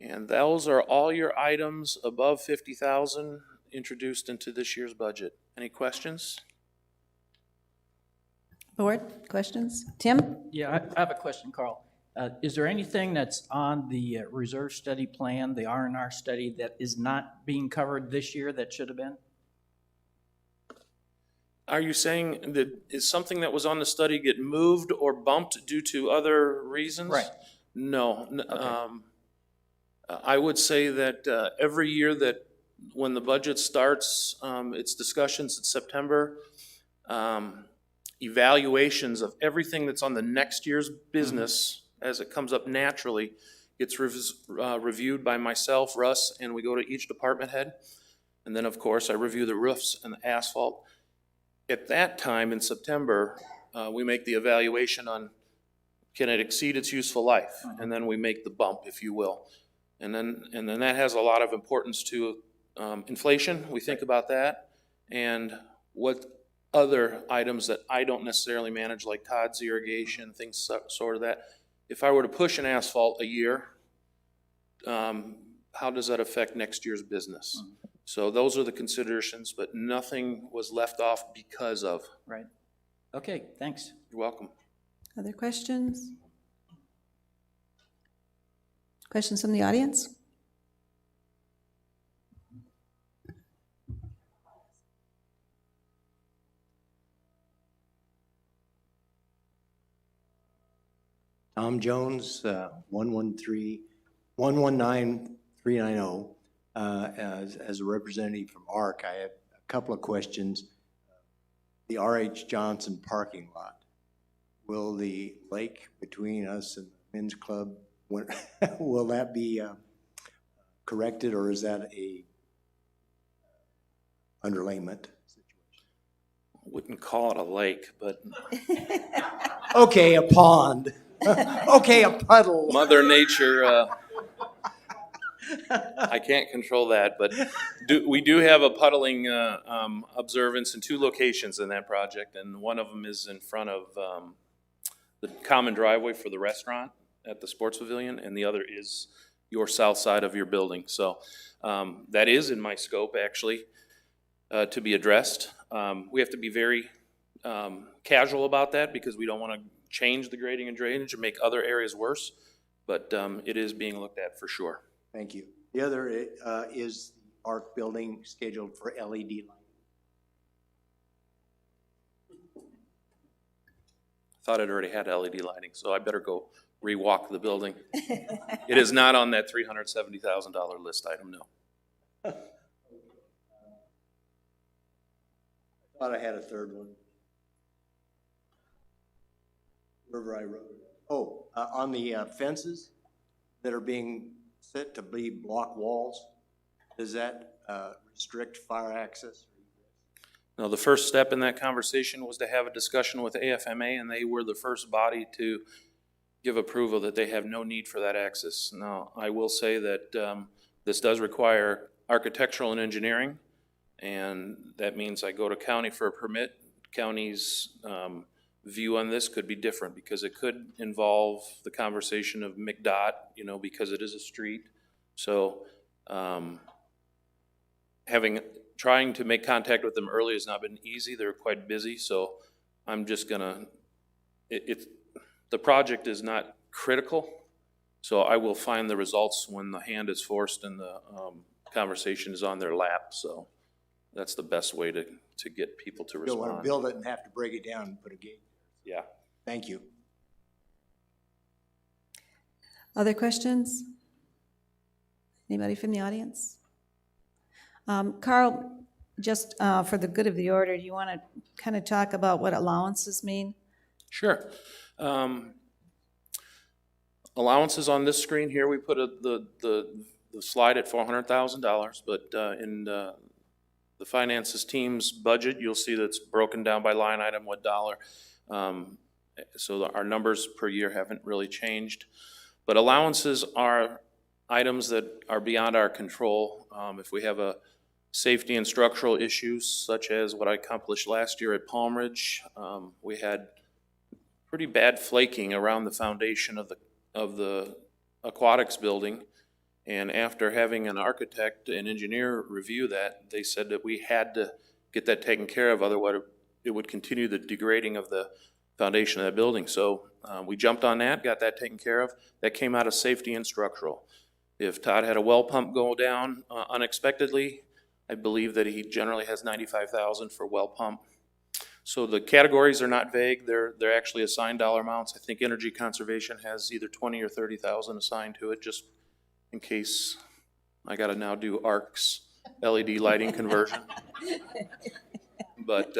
And those are all your items above 50,000 introduced into this year's budget. Any questions? Board, questions? Tim? Yeah, I have a question, Carl. Is there anything that's on the reserve study plan, the R&R study, that is not being covered this year that should have been? Are you saying that is something that was on the study get moved or bumped due to other reasons? Right. No. Okay. I would say that every year that when the budget starts, it's discussions in September, evaluations of everything that's on the next year's business as it comes up naturally gets reviewed by myself, Russ, and we go to each department head. And then, of course, I review the roofs and the asphalt. At that time in September, we make the evaluation on can it exceed its useful life? And then we make the bump, if you will. And then that has a lot of importance to inflation. We think about that, and what other items that I don't necessarily manage, like Todd's irrigation, things sort of that. If I were to push an asphalt a year, how does that affect next year's business? So those are the considerations, but nothing was left off because of. Right. Okay, thanks. You're welcome. Other questions? Questions from the audience? Tom Jones, 119-390. As a representative from ARC, I have a couple of questions. The R.H. Johnson parking lot, will the lake between us and the men's club, will that be corrected, or is that a underlayment situation? Wouldn't call it a lake, but Okay, a pond. Okay, a puddle. Mother Nature, I can't control that, but we do have a puddling observance in 2 locations in that project, and one of them is in front of the common driveway for the restaurant at the Sports Pavilion, and the other is your south side of your building. So that is in my scope, actually, to be addressed. We have to be very casual about that because we don't want to change the grading and drainage and make other areas worse, but it is being looked at for sure. Thank you. The other is the ARC building scheduled for LED lighting. Thought it already had LED lighting, so I better go re-walk the building. It is not on that $370,000 list item, no. I thought I had a third one. Wherever I wrote it. Oh, on the fences that are being set to be block walls, does that restrict fire access? No, the first step in that conversation was to have a discussion with AFMA, and they were the first body to give approval that they have no need for that access. Now, I will say that this does require architectural and engineering, and that means I go to county for a permit. County's view on this could be different because it could involve the conversation of McDOT, because it is a street. So trying to make contact with them early has not been easy. They're quite busy, so I'm just gonna, the project is not critical, so I will find the results when the hand is forced and the conversation is on their lap, so that's the best way to get people to You don't want to respond. build it and have to break it down and put a gate. Yeah. Thank you. Other questions? Anybody from the audience? Carl, just for the good of the order, do you want to kind of talk about what allowances mean? Sure. Allowances on this screen here, we put the slide at $400,000, but in the finances team's budget, you'll see that's broken down by line item, what dollar. So our numbers per year haven't really changed. But allowances are items that are beyond our control. If we have a safety and structural issues, such as what I accomplished last year at Palm Ridge, we had pretty bad flaking around the foundation of the aquatics building. And after having an architect and engineer review that, they said that we had to get that taken care of, otherwise it would continue the degrading of the foundation of that building. So we jumped on that, got that taken care of. That came out of safety and structural. If Todd had a well pump go down unexpectedly, I believe that he generally has $95,000 for well pump. So the categories are not vague. They're actually assigned dollar amounts. I think energy conservation has either $20,000 or $30,000 assigned to it, just in case I got to now do ARC's LED lighting conversion. But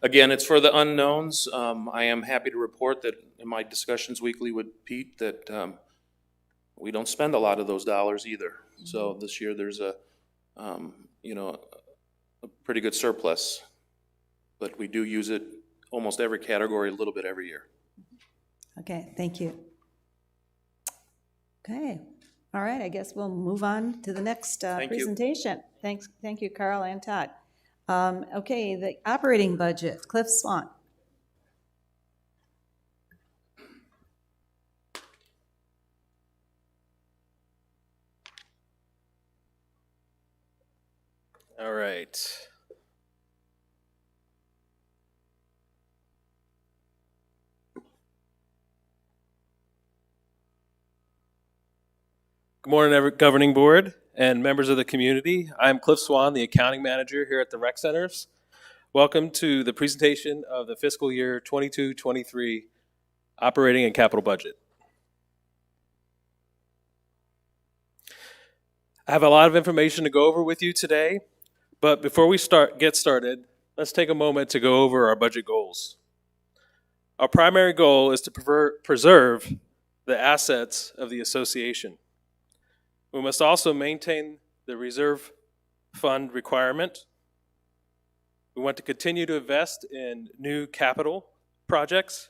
again, it's for the unknowns. I am happy to report that in my discussions weekly with Pete that we don't spend a lot of those dollars either. So this year there's a pretty good surplus, but we do use it almost every category a little bit every year. Okay, thank you. Okay, all right, I guess we'll move on to the next presentation. Thank you, Carl and Todd. Okay, the operating budget, Cliff Swan. All right. Good morning, Governing Board and members of the community. I'm Cliff Swan, the accounting manager here at the Rec Centers. Welcome to the presentation of the fiscal year 22-23 operating and capital budget. I have a lot of information to go over with you today. But before we get started, let's take a moment to go over our budget goals. Our primary goal is to preserve the assets of the association. We must also maintain the reserve fund requirement. We want to continue to invest in new capital projects,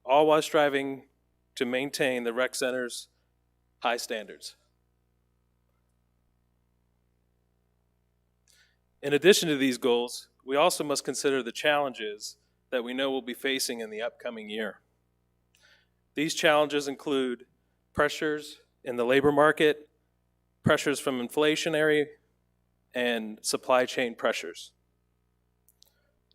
all while striving to maintain the rec center's high standards. In addition to these goals, we also must consider the challenges that we know we'll be facing in the upcoming year. These challenges include pressures in the labor market, pressures from inflationary and supply chain pressures.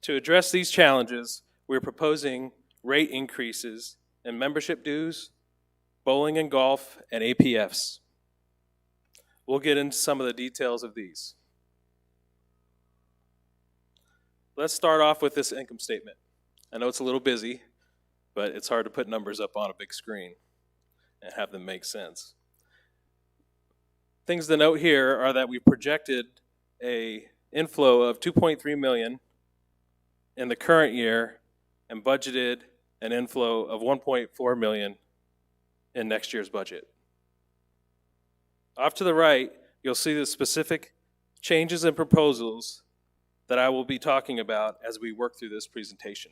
To address these challenges, we're proposing rate increases in membership dues, bowling and golf, and APFs. We'll get into some of the details of these. Let's start off with this income statement. I know it's a little busy, but it's hard to put numbers up on a big screen and have them make sense. Things to note here are that we projected an inflow of $2.3 million in the current year and budgeted an inflow of $1.4 million in next year's budget. Off to the right, you'll see the specific changes and proposals that I will be talking about as we work through this presentation.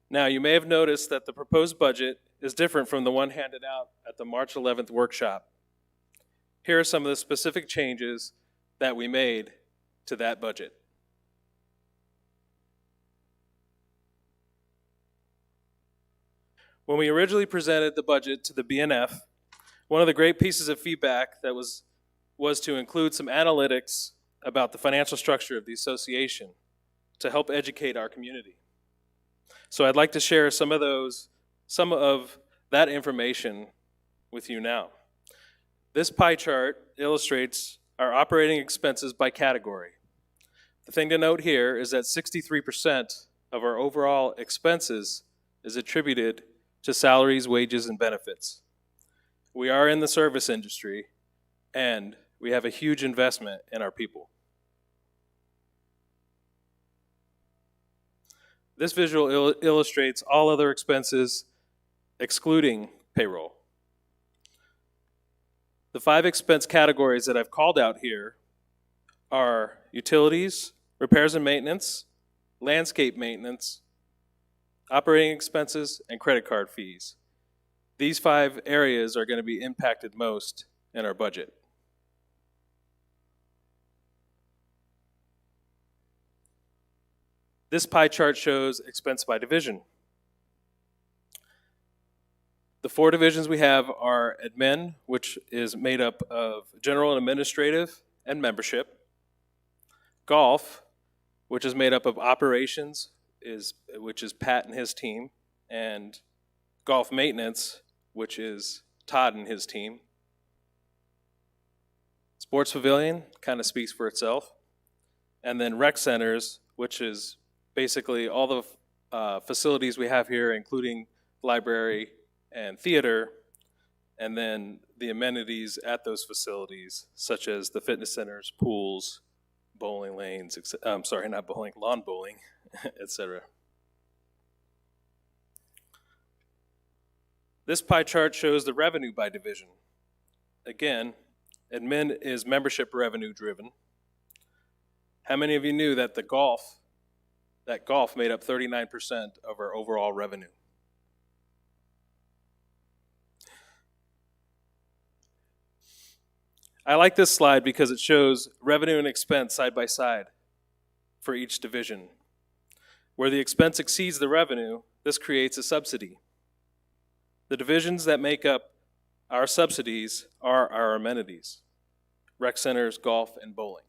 Now, you may have noticed that the proposed budget is different from the one handed out at the March 11th workshop. Here are some of the specific changes that we made to that budget. When we originally presented the budget to the BNF, one of the great pieces of feedback that was to include some analytics about the financial structure of the association to help educate our community. So I'd like to share some of that information with you now. This pie chart illustrates our operating expenses by category. The thing to note here is that 63% of our overall expenses is attributed to salaries, wages, and benefits. We are in the service industry, and we have a huge investment in our people. This visual illustrates all other expenses excluding payroll. The 5 expense categories that I've called out here are utilities, repairs and maintenance, landscape maintenance, operating expenses, and credit card fees. These 5 areas are going to be impacted most in our budget. This pie chart shows expense by division. The 4 divisions we have are admin, which is made up of general and administrative and membership. Golf, which is made up of operations, which is Pat and his team, and golf maintenance, which is Todd and his team. Sports pavilion kind of speaks for itself. And then rec centers, which is basically all the facilities we have here, including library and theater, and then the amenities at those facilities, such as the fitness centers, pools, bowling lanes, lawn bowling, etc. This pie chart shows the revenue by division. Again, admin is membership revenue driven. How many of you knew that golf made up 39% of our overall revenue? I like this slide because it shows revenue and expense side by side for each division. Where the expense exceeds the revenue, this creates a subsidy. The divisions that make up our subsidies are our amenities: rec centers, golf, and bowling.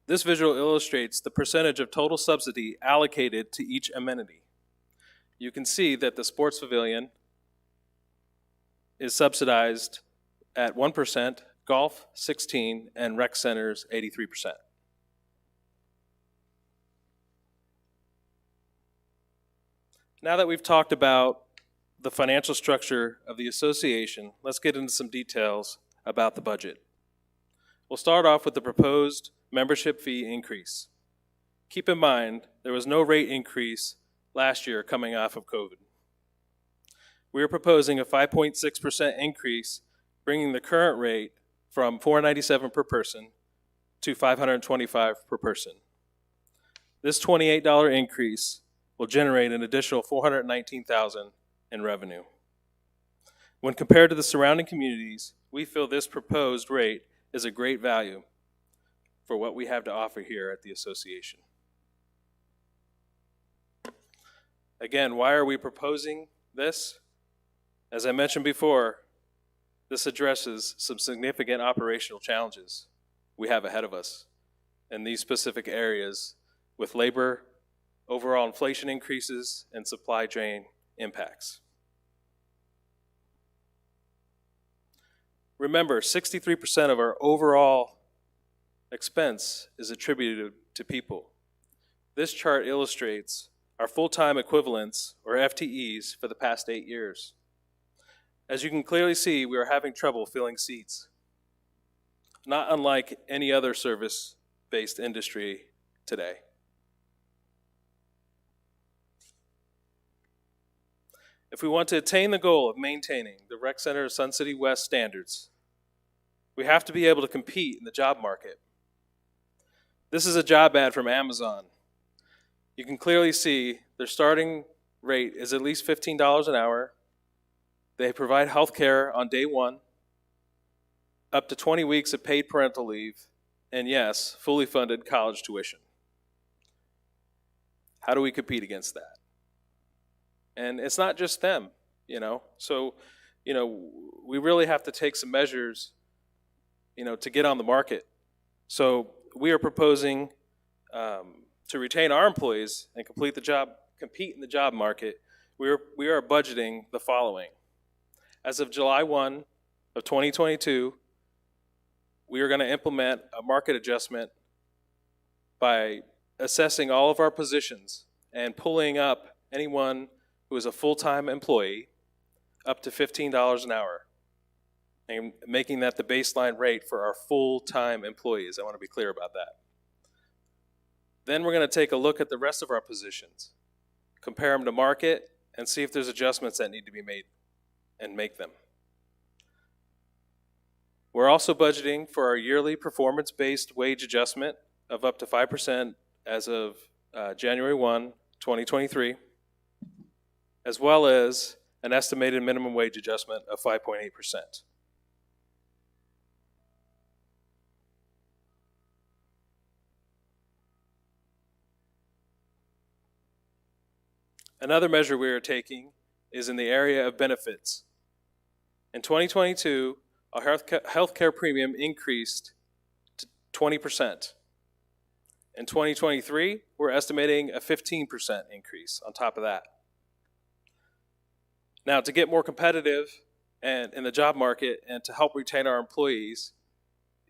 This visual illustrates the percentage of total subsidy allocated to each amenity. You can see that the sports pavilion is subsidized at 1%, golf 16%, and rec centers 83%. Now that we've talked about the financial structure of the association, let's get into some details about the budget. We'll start off with the proposed membership fee increase. Keep in mind, there was no rate increase last year coming off of COVID. We are proposing a 5.6% increase, bringing the current rate from $497 per person to $525 per person. This $28 increase will generate an additional $419,000 in revenue. When compared to the surrounding communities, we feel this proposed rate is a great value for what we have to offer here at the association. Again, why are we proposing this? As I mentioned before, this addresses some significant operational challenges we have ahead of us in these specific areas with labor, overall inflation increases, and supply chain impacts. Remember, 63% of our overall expense is attributed to people. This chart illustrates our full-time equivalents, or FTEs, for the past 8 years. As you can clearly see, we are having trouble filling seats, not unlike any other service-based industry today. If we want to attain the goal of maintaining the Rec Center Sun City West standards, we have to be able to compete in the job market. This is a job ad from Amazon. You can clearly see their starting rate is at least $15 an hour. They provide health care on day one, up to 20 weeks of paid parental leave, and yes, fully funded college tuition. How do we compete against that? And it's not just them, So, we really have to take some measures, to get on the market. So we are proposing to retain our employees and compete in the job market. we are budgeting the following. As of July 1 of 2022, we are going to implement a market adjustment by assessing all of our positions and pulling up anyone who is a full-time employee up to $15 an hour and making that the baseline rate for our full-time employees. I want to be clear about that. Then we're going to take a look at the rest of our positions, compare them to market, and see if there's adjustments that need to be made and make them. We're also budgeting for our yearly performance-based wage adjustment of up to 5% as of January 1, 2023, as well as an estimated minimum wage adjustment of 5.8%. Another measure we are taking is in the area of benefits. In 2022, our healthcare premium increased to 20%. In 2023, we're estimating a 15% increase on top of that. Now, to get more competitive and in the job market and to help retain our employees,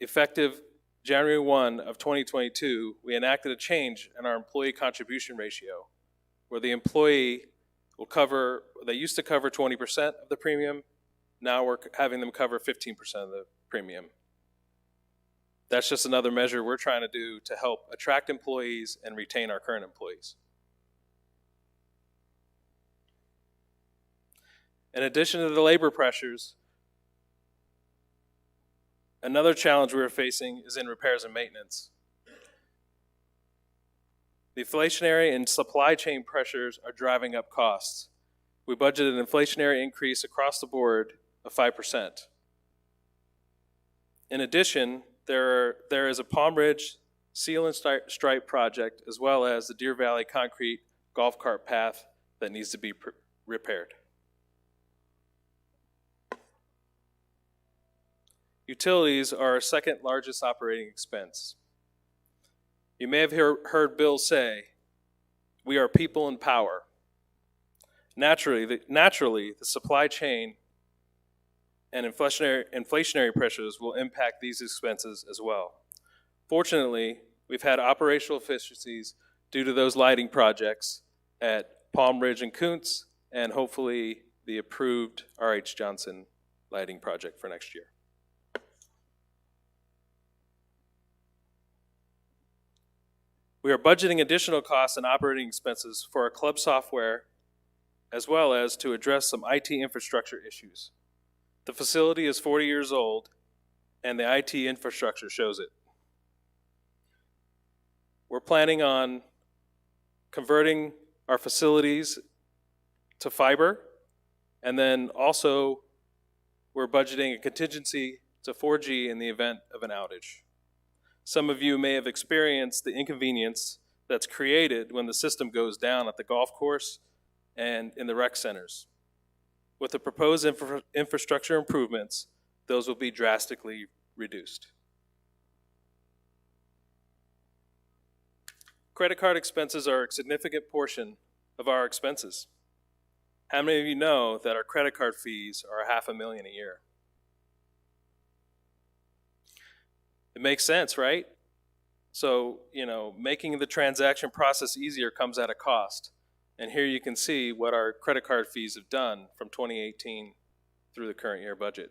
effective January 1 of 2022, we enacted a change in our employee contribution ratio, where the employee will cover, they used to cover 20% of the premium, now we're having them cover 15% of the premium. That's just another measure we're trying to do to help attract employees and retain our current employees. In addition to the labor pressures, another challenge we are facing is in repairs and maintenance. The inflationary and supply chain pressures are driving up costs. We budgeted an inflationary increase across the board of 5%. In addition, there is a Palm Ridge seal and stripe project, as well as the Deer Valley concrete golf cart path that needs to be repaired. Utilities are our second largest operating expense. You may have heard Bill say, we are people in power. Naturally, the supply chain and inflationary pressures will impact these expenses as well. Fortunately, we've had operational efficiencies due to those lighting projects at Palm Ridge and Kuntz, and hopefully the approved R.H. Johnson lighting project for next year. We are budgeting additional costs and operating expenses for our club software, as well as to address some IT infrastructure issues. The facility is 40 years old, and the IT infrastructure shows it. We're planning on converting our facilities to fiber, and then also we're budgeting a contingency to 4G in the event of an outage. Some of you may have experienced the inconvenience that's created when the system goes down at the golf course and in the rec centers. With the proposed infrastructure improvements, those will be drastically reduced. Credit card expenses are a significant portion of our expenses. How many of you know that our credit card fees are $500,000 a year? It makes sense, right? So, making the transaction process easier comes at a cost. And here you can see what our credit card fees have done from 2018 through the current year budget.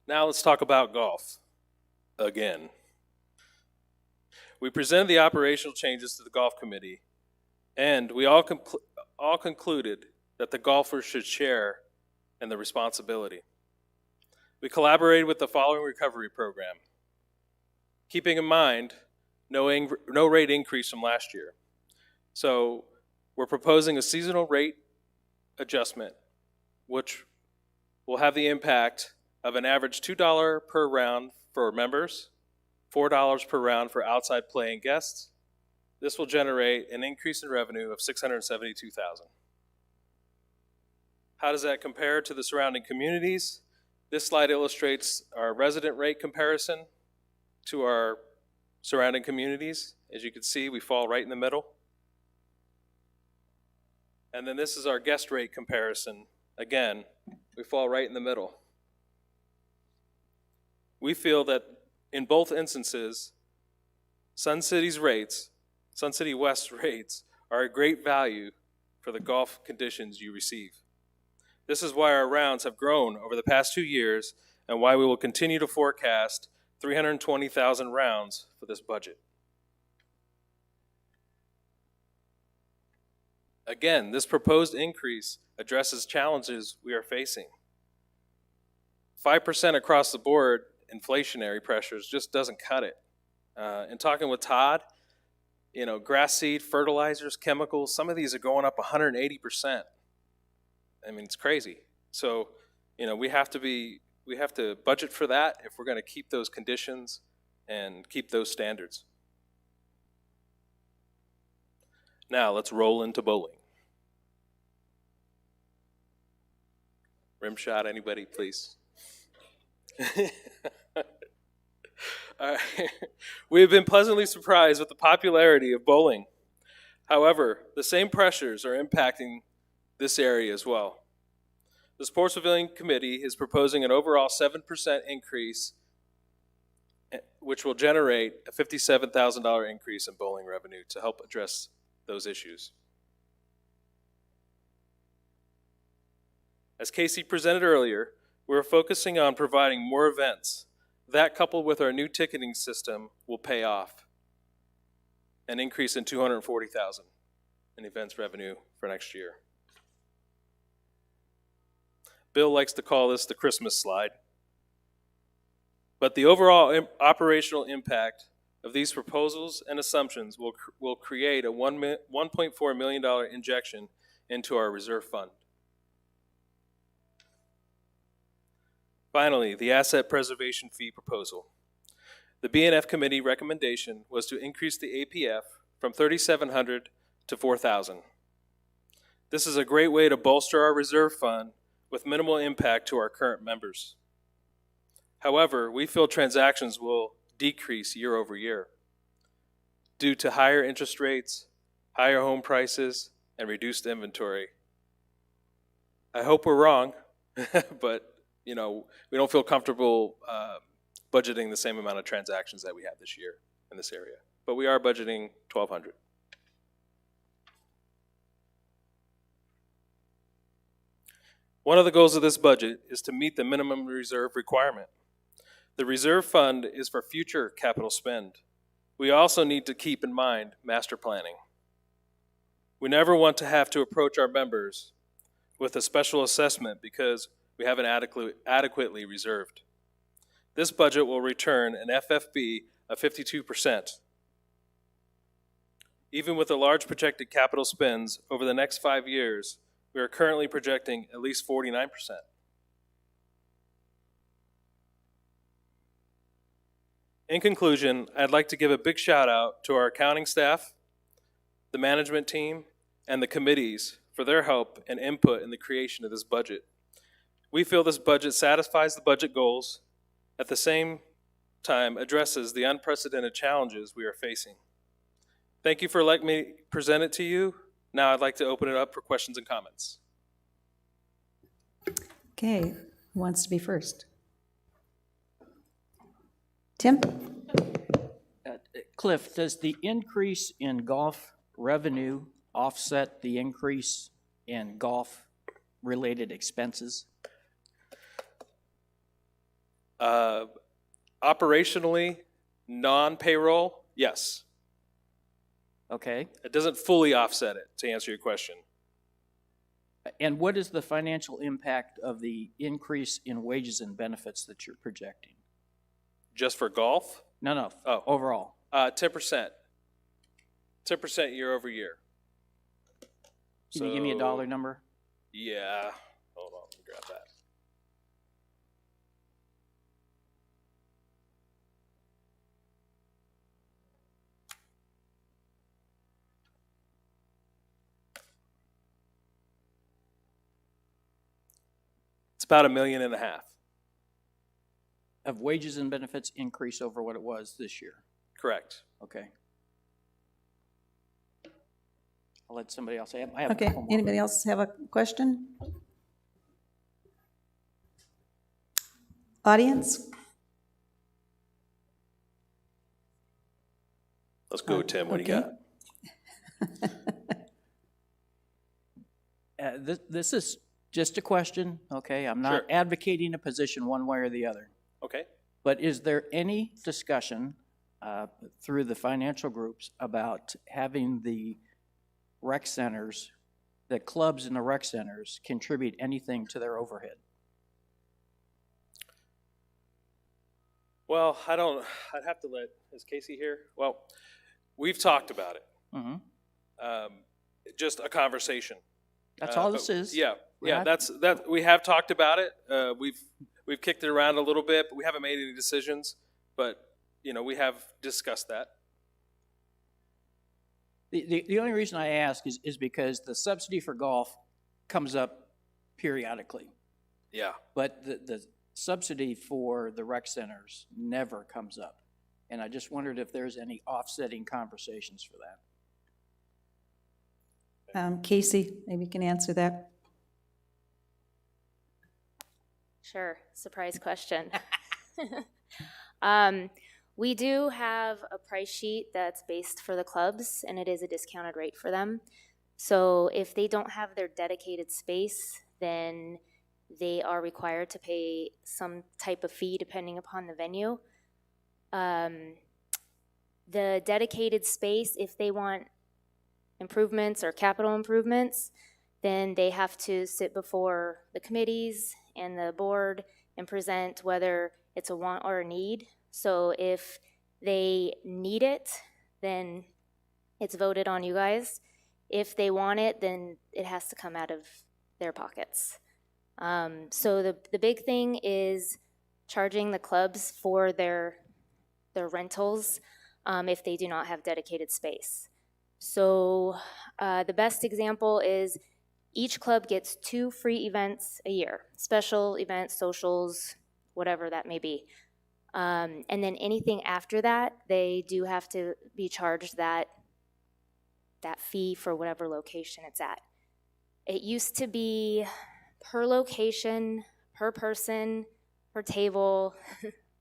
Now let's talk about golf again. We presented the operational changes to the golf committee, and we all concluded that the golfers should share in the responsibility. We collaborated with the following recovery program, keeping in mind no rate increase from last year. So we're proposing a seasonal rate adjustment, which will have the impact of an average $2 per round for members, $4 per round for outside playing guests. This will generate an increase in revenue of $672,000. How does that compare to the surrounding communities? This slide illustrates our resident rate comparison to our surrounding communities, As you can see, we fall right in the middle. And then this is our guest rate comparison. Again, we fall right in the middle. We feel that in both instances, Sun City West rates are a great value for the golf conditions you receive. This is why our rounds have grown over the past 2 years and why we will continue to forecast 320,000 rounds for this budget. Again, this proposed increase addresses challenges we are facing. 5% across the board inflationary pressures just doesn't cut it. In talking with Todd, grass seed, fertilizers, chemicals, some of these are going up 180%. I mean, it's crazy. So, we have to budget for that if we're going to keep those conditions and keep those standards. Now, let's roll into bowling. Rim shot, anybody, please? All right. We have been pleasantly surprised with the popularity of bowling. However, the same pressures are impacting this area as well. The Sports Pavilion Committee is proposing an overall 7% increase, which will generate a $57,000 increase in bowling revenue to help address those issues. As Casey presented earlier, we're focusing on providing more events. That, coupled with our new ticketing system, will pay off. An increase in $240,000 in events revenue for next year. Bill likes to call this the Christmas slide. But the overall operational impact of these proposals and assumptions will create a $1.4 million injection into our reserve fund. Finally, the asset preservation fee proposal. The B&F committee recommendation was to increase the APF from $3,700 to $4,000. This is a great way to bolster our reserve fund with minimal impact to our current members. However, we feel transactions will decrease year over year due to higher interest rates, higher home prices, and reduced inventory. I hope we're wrong, but we don't feel comfortable budgeting the same amount of transactions that we have this year in this area. But we are budgeting $1,200. One of the goals of this budget is to meet the minimum reserve requirement. The reserve fund is for future capital spend. We also need to keep in mind master planning. We never want to have to approach our members with a special assessment because we haven't adequately reserved. This budget will return an FFB of 52%. Even with the large projected capital spends over the next 5 years, we are currently projecting at least 49%. In conclusion, I'd like to give a big shout out to our accounting staff, the management team, and the committees for their help and input in the creation of this budget. We feel this budget satisfies the budget goals, at the same time addresses the unprecedented challenges we are facing. Thank you for letting me present it to you. Now I'd like to open it up for questions and comments. Okay, who wants to be first? Tim? Cliff, does the increase in golf revenue offset the increase in golf-related expenses? Operationally, non-payroll, yes. Okay. It doesn't fully offset it, to answer your question. And what is the financial impact of the increase in wages and benefits that you're projecting? Just for golf? No, Oh. overall. 10%. 10% year over year. Can you give me a dollar number? Yeah. Hold on, let me grab that. It's about $1.5 million. Of wages and benefits increase over what it was this year? Correct. Okay. I'll let somebody else. I have a Okay, couple more. anybody else have a question? Audience? Let's go, Tim. What do you okay. got? This is just a question, okay? I'm not Sure. advocating a position one way or the other. Okay. But is there any discussion through the financial groups about having the rec centers, the clubs in the rec centers contribute anything to their overhead? Well, I'd have to is Casey here? Well, we've talked about it. Mm-hmm. Just a conversation. That's all but this is. Yeah, yeah, Right? we have talked about it. We've kicked it around a little bit, but we haven't made any decisions. But, we have discussed that. The only reason I ask is because the subsidy for golf comes up periodically. Yeah. But the subsidy for the rec centers never comes up. And I just wondered if there's any offsetting conversations for that. Casey, maybe you can answer that. Sure, surprise question. We do have a price sheet that's based for the clubs, and it is a discounted rate for them. So if they don't have their dedicated space, then they are required to pay some type of fee depending upon the venue. The dedicated space, if they want improvements or capital improvements, then they have to sit before the committees and the board and present whether it's a want or a need. So if they need it, then it's voted on you guys. If they want it, then it has to come out of their pockets. So the big thing is charging the clubs for their rentals if they do not have dedicated space. So the best example is each club gets 2 free events a year, special events, socials, whatever that may be. And then anything after that, they do have to be charged that fee for whatever location it's at. It used to be per location, per person, per table,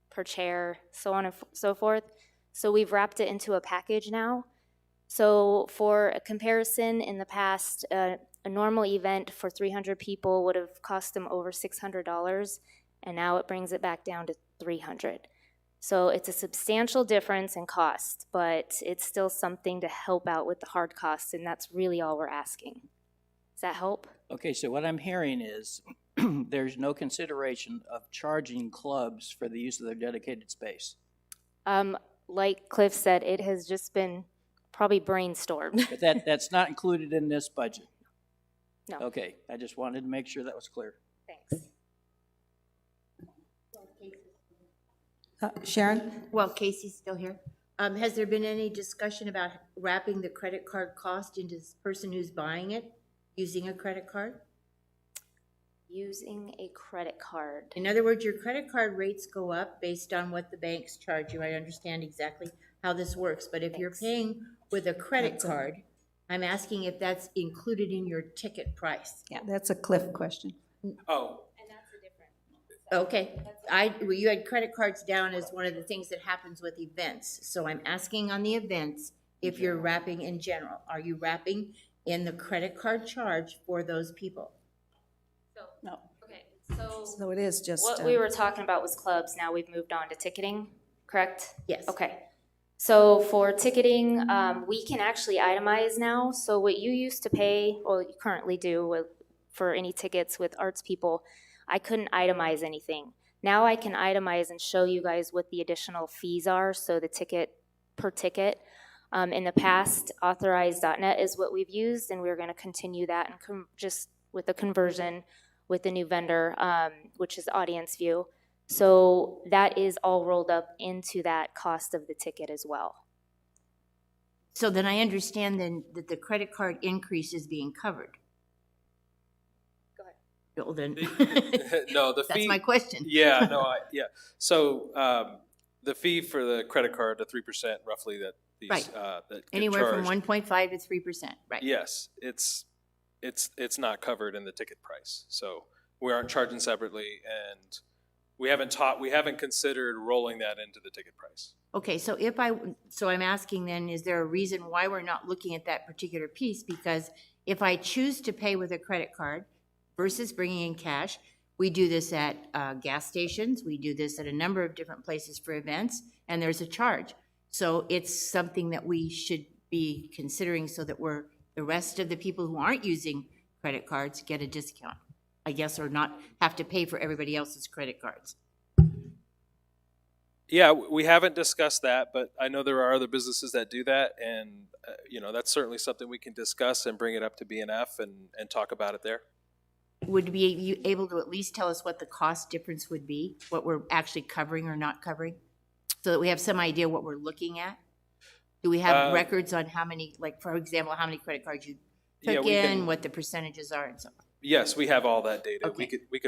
per chair, so on and so forth. So we've wrapped it into a package now. So for a comparison, in the past, a normal event for 300 people would have cost them over $600, and now it brings it back down to $300. So it's a substantial difference in cost, but it's still something to help out with the hard costs, and that's really all we're asking. Does that help? Okay, so what I'm hearing is there's no consideration of charging clubs for the use of their dedicated space. Like Cliff said, it has just been probably brainstormed. But that's not included in this budget? No. Okay, I just wanted to make sure that was clear. Thanks. Sharon? Well, Casey's still here. Has there been any discussion about wrapping the credit card cost into the person who's buying it, using a credit card? Using a credit card. In other words, your credit card rates go up based on what the banks charge you. I understand exactly how this works, but if you're paying with a credit card, I'm asking if that's included in your ticket price. Yeah, that's a Cliff question. Oh, Okay, well, you had credit cards down as one of the things that happens with events. So I'm asking on the events if you're wrapping in general. Are you wrapping in the credit card charge for those people? No. Okay, so So it is just. what we were talking about was clubs. Now we've moved on to ticketing, correct? Yes. Okay. So for ticketing, we can actually itemize now. So what you used to pay, or you currently do for any tickets with arts people, I couldn't itemize anything. Now I can itemize and show you guys what the additional fees are, so the ticket per ticket. In the past, authorized.net is what we've used, and we're going to continue that and just with the conversion with the new vendor, which is Audience View. So that is all rolled up into that cost of the ticket as well. So then I understand then that the credit card increase is being covered. Well, then, no, the fee. that's my question. Yeah, no, yeah. So the fee for the credit card, the 3% roughly these, Right. that get Anywhere from charged. 1.5 to 3%, right? Yes, it's not covered in the ticket price. So we aren't charging separately, and we haven't considered rolling that into the ticket price. Okay, so so I'm asking then, is there a reason why we're not looking at that particular piece? Because if I choose to pay with a credit card versus bringing in cash, we do this at gas stations, we do this at a number of different places for events, and there's a charge. So it's something that we should be considering so that the rest of the people who aren't using credit cards get a discount, I guess, or not have to pay for everybody else's credit cards. Yeah, we haven't discussed that, but I know there are other businesses that do that, and that's certainly something we can discuss and bring it up to BNF and talk about it there. Would be you able to at least tell us what the cost difference would be, what we're actually covering or not covering, so that we have some idea what we're looking at? Do we have records on how many, like, for example, how many credit cards you took in, what the percentages are, and so on? Yes, we have all that data. Okay. We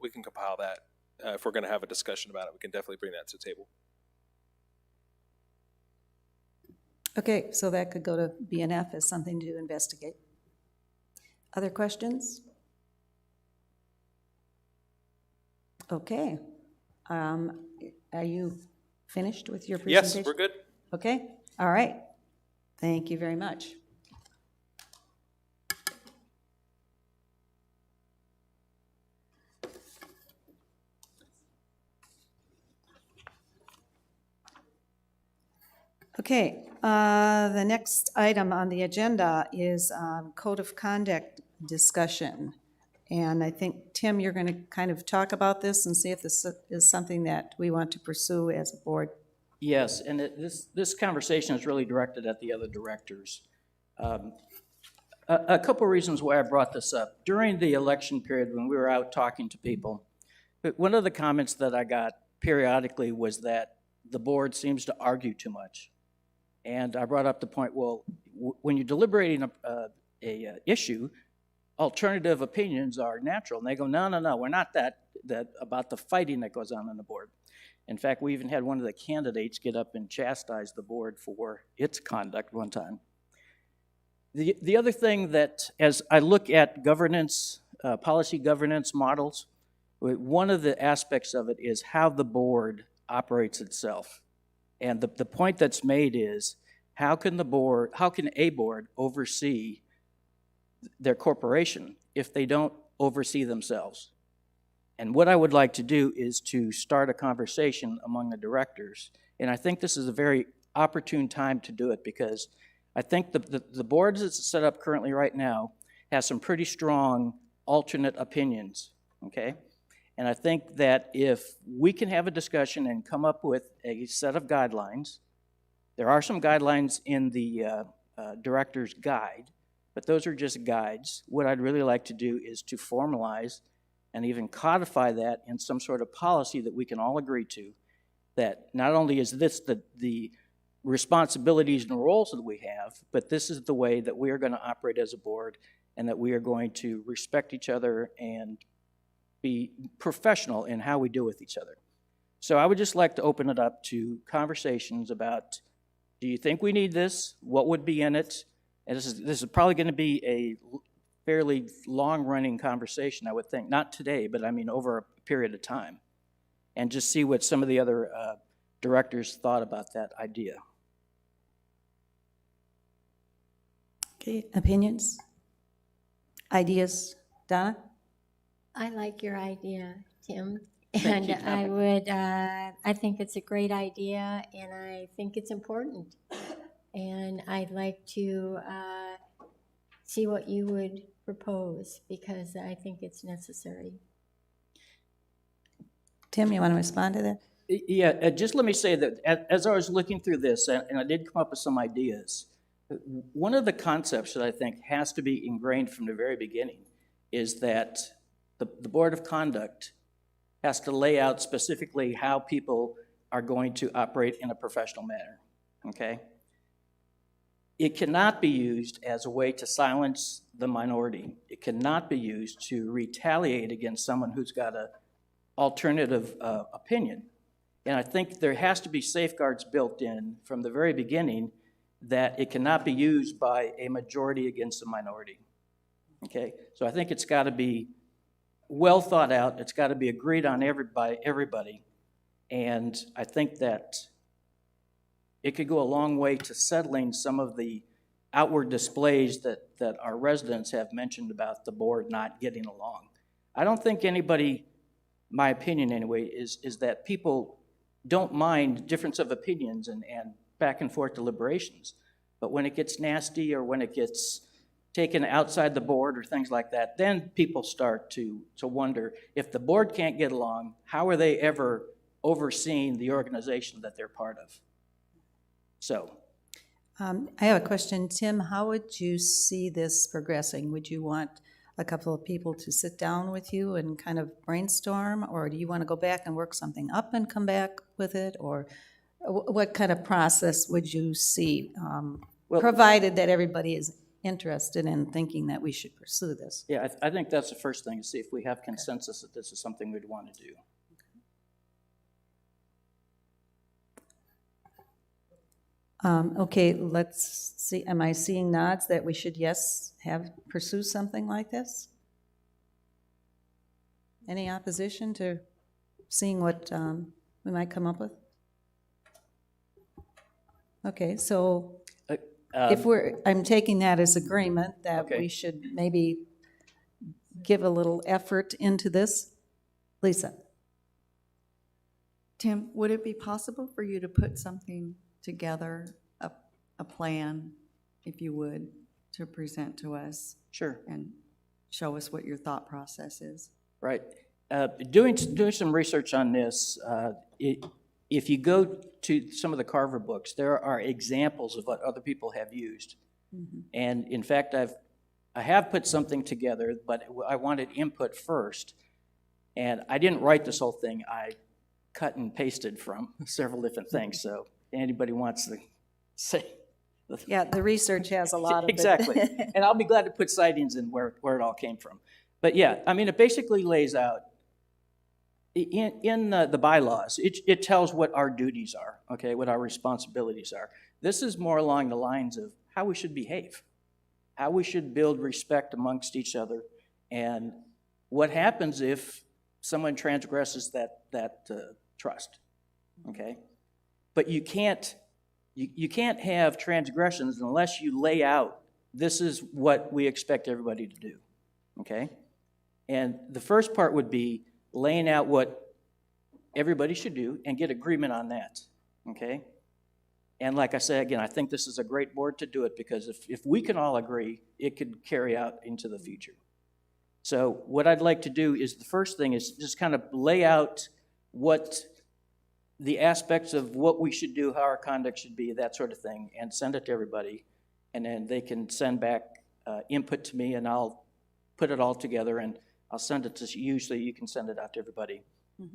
can compile that. If we're going to have a discussion about it, we can definitely bring that to the table. Okay, so that could go to BNF as something to investigate. Other questions? Okay. Are you finished with your presentation? Yes, we're good. Okay, all right. Thank you very much. Okay, the next item on the agenda is Code of Conduct discussion. And I think, Tim, you're going to kind of talk about this and see if this is something that we want to pursue as a board. Yes, and this conversation is really directed at the other directors. A couple reasons why I brought this up. During the election period, when we were out talking to people, one of the comments that I got periodically was that the board seems to argue too much. And I brought up the point, well, when you're deliberating a issue, alternative opinions are natural. And they go, no, we're not that about the fighting that goes on the board. In fact, we even had one of the candidates get up and chastise the board for its conduct one time. The other thing that, as I look at governance, policy governance models, one of the aspects of it is how the board operates itself. And the point that's made is, how can a board oversee their corporation if they don't oversee themselves? And what I would like to do is to start a conversation among the directors. And I think this is a very opportune time to do it, because I think the board as it's set up currently right now has some pretty strong alternate opinions, okay? And I think that if we can have a discussion and come up with a set of guidelines, there are some guidelines in the director's guide, but those are just guides. What I'd really like to do is to formalize and even codify that in some sort of policy that we can all agree to, that not only is this the responsibilities and roles that we have, but this is the way that we are going to operate as a board, and that we are going to respect each other and be professional in how we deal with each other. So I would just like to open it up to conversations about, do you think we need this? What would be in it? And this is probably going to be a fairly long-running conversation, I would think. Not today, but I mean over a period of time. And just see what some of the other directors thought about that idea. Okay, opinions? Ideas? Donna? I like your idea, Tim. Thank And you, Tommy. I think it's a great idea, and I think it's important. And I'd like to see what you would propose, because I think it's necessary. Tim, you want to respond to that? Yeah, just let me say that as I was looking through this, and I did come up with some ideas, one of the concepts that I think has to be ingrained from the very beginning is that the Board of Conduct has to lay out specifically how people are going to operate in a professional manner, okay? It cannot be used as a way to silence the minority. It cannot be used to retaliate against someone who's got an alternative opinion. And I think there has to be safeguards built in from the very beginning that it cannot be used by a majority against a minority. Okay, so I think it's got to be well thought out. It's got to be agreed on by everybody. And I think that it could go a long way to settling some of the outward displays that our residents have mentioned about the board not getting along. I don't think anybody, my opinion anyway, is that people don't mind difference of opinions and back and forth deliberations. But when it gets nasty or when it gets taken outside the board or things like that, then people start to wonder, if the board can't get along, how are they ever overseeing the organization that they're part of? So. I have a question. Tim, how would you see this progressing? Would you want a couple of people to sit down with you and kind of brainstorm, or do you want to go back and work something up and come back with it, or what kind of process would you see, provided that everybody is interested in thinking that we should pursue this? Yeah, I think that's the first thing, to see if we have consensus that this is something we'd want to do. Okay, let's see, am I seeing nods that we should, pursue something like this? Any opposition to seeing what we might come up with? Okay, so if I'm taking that as agreement that we should maybe give a little effort into this. Lisa? Tim, would it be possible for you to put something together, a plan, if you would, to present to us? Sure. And show us what your thought process is? Right. Doing some research on this, if you go to some of the Carver books, there are examples of what other people have used. Mm-hmm. And in fact, I have put something together, but I wanted input first. And I didn't write this whole thing. I cut and pasted from several different things. So anybody wants to say. Yeah, the research has a lot of exactly. it. And I'll be glad to put sightings in where it all came from. But yeah, I mean, it basically lays out, in the bylaws, it tells what our duties are, okay, what our responsibilities are. This is more along the lines of how we should behave, how we should build respect amongst each other, and what happens if someone transgresses that trust, okay? But you can't have transgressions unless you lay out, this is what we expect everybody to do, okay? And the first part would be laying out what everybody should do and get agreement on that, okay? And like I said, again, I think this is a great board to do it, because if we can all agree, it could carry out into the future. So what I'd like to do is, the first thing is just kind of lay out what the aspects of what we should do, how our conduct should be, that sort of thing, and send it to everybody. And then they can send back input to me, and I'll put it all together, and I'll send it to you, so you can send it out to everybody,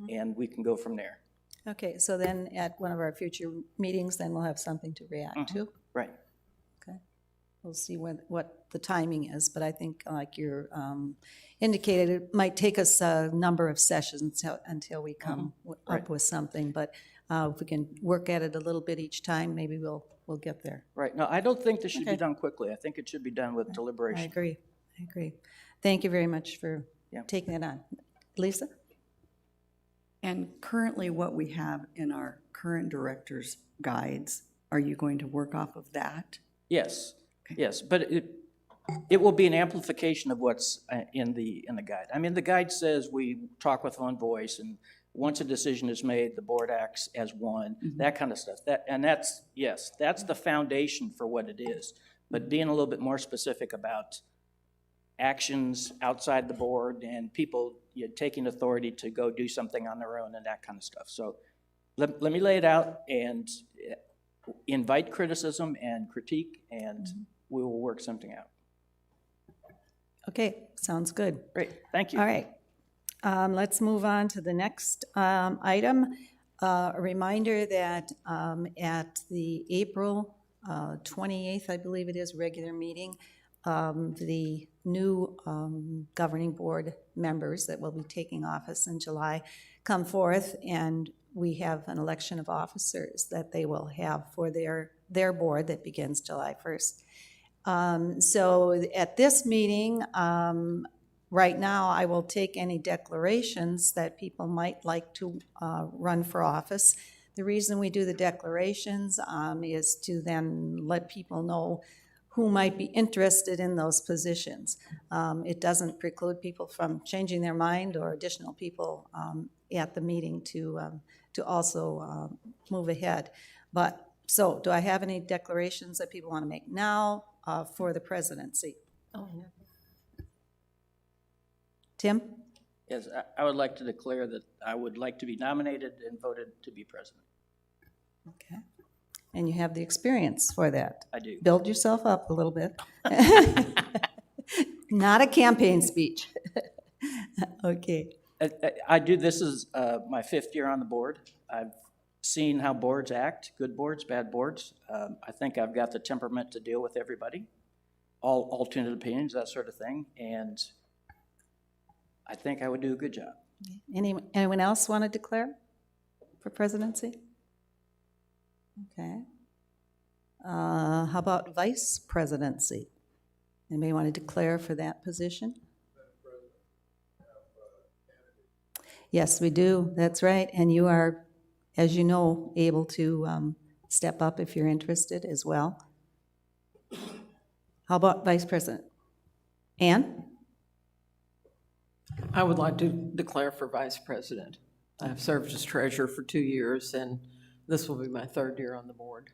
and we can go from there. Okay, so then at one of our future meetings, then we'll have something to react to. Right. Okay. We'll see what the timing is, but I think, like you're indicated, it might take us a number of sessions until we come up with something, but if we can work at it a little bit each time, maybe we'll get there. Right. No, I don't think this should be done quickly. I think it should be done with deliberation. I agree. Thank you very much for taking it on. Lisa? And currently what we have in our current director's guides, are you going to work off of that? Yes, yes, but it will be an amplification of what's in the guide. I mean, the guide says we talk with one voice, and once a decision is made, the board acts as one, that kind of stuff. That's the foundation for what it is. But being a little bit more specific about actions outside the board and people taking authority to go do something on their own and that kind of stuff. So let me lay it out and invite criticism and critique, and we will work something out. Okay, sounds good. Great, thank you. All right, let's move on to the next item. A reminder that at the April 28th, I believe it is, regular meeting, the new governing board members that will be taking office in July come forth and we have an election of officers that they will have for their board that begins July 1st. So at this meeting, right now, I will take any declarations that people might like to run for office. The reason we do the declarations is to then let people know who might be interested in those positions. It doesn't preclude people from changing their mind or additional people at the meeting to also move ahead. But, so do I have any declarations that people want to make now for the presidency? Oh, no. Tim? Yes, I would like to declare that I would like to be nominated and voted to be president. Okay. And you have the experience for that. I do. Build yourself up a little bit. Not a campaign speech. Okay. I do, this is my 5th year on the board. I've seen how boards act, good boards, bad boards. I think I've got the temperament to deal with everybody, all alternate opinions, that sort of thing, and I think I would do a good job. Anyone else want to declare for presidency? Okay. How about vice presidency? Anybody want to declare for that position? Yes, we do. That's right. And you are, as you know, able to step up if you're interested as well. How about vice president? Ann? I would like to declare for vice president. I've served as treasurer for 2 years, and this will be my 3rd year on the board.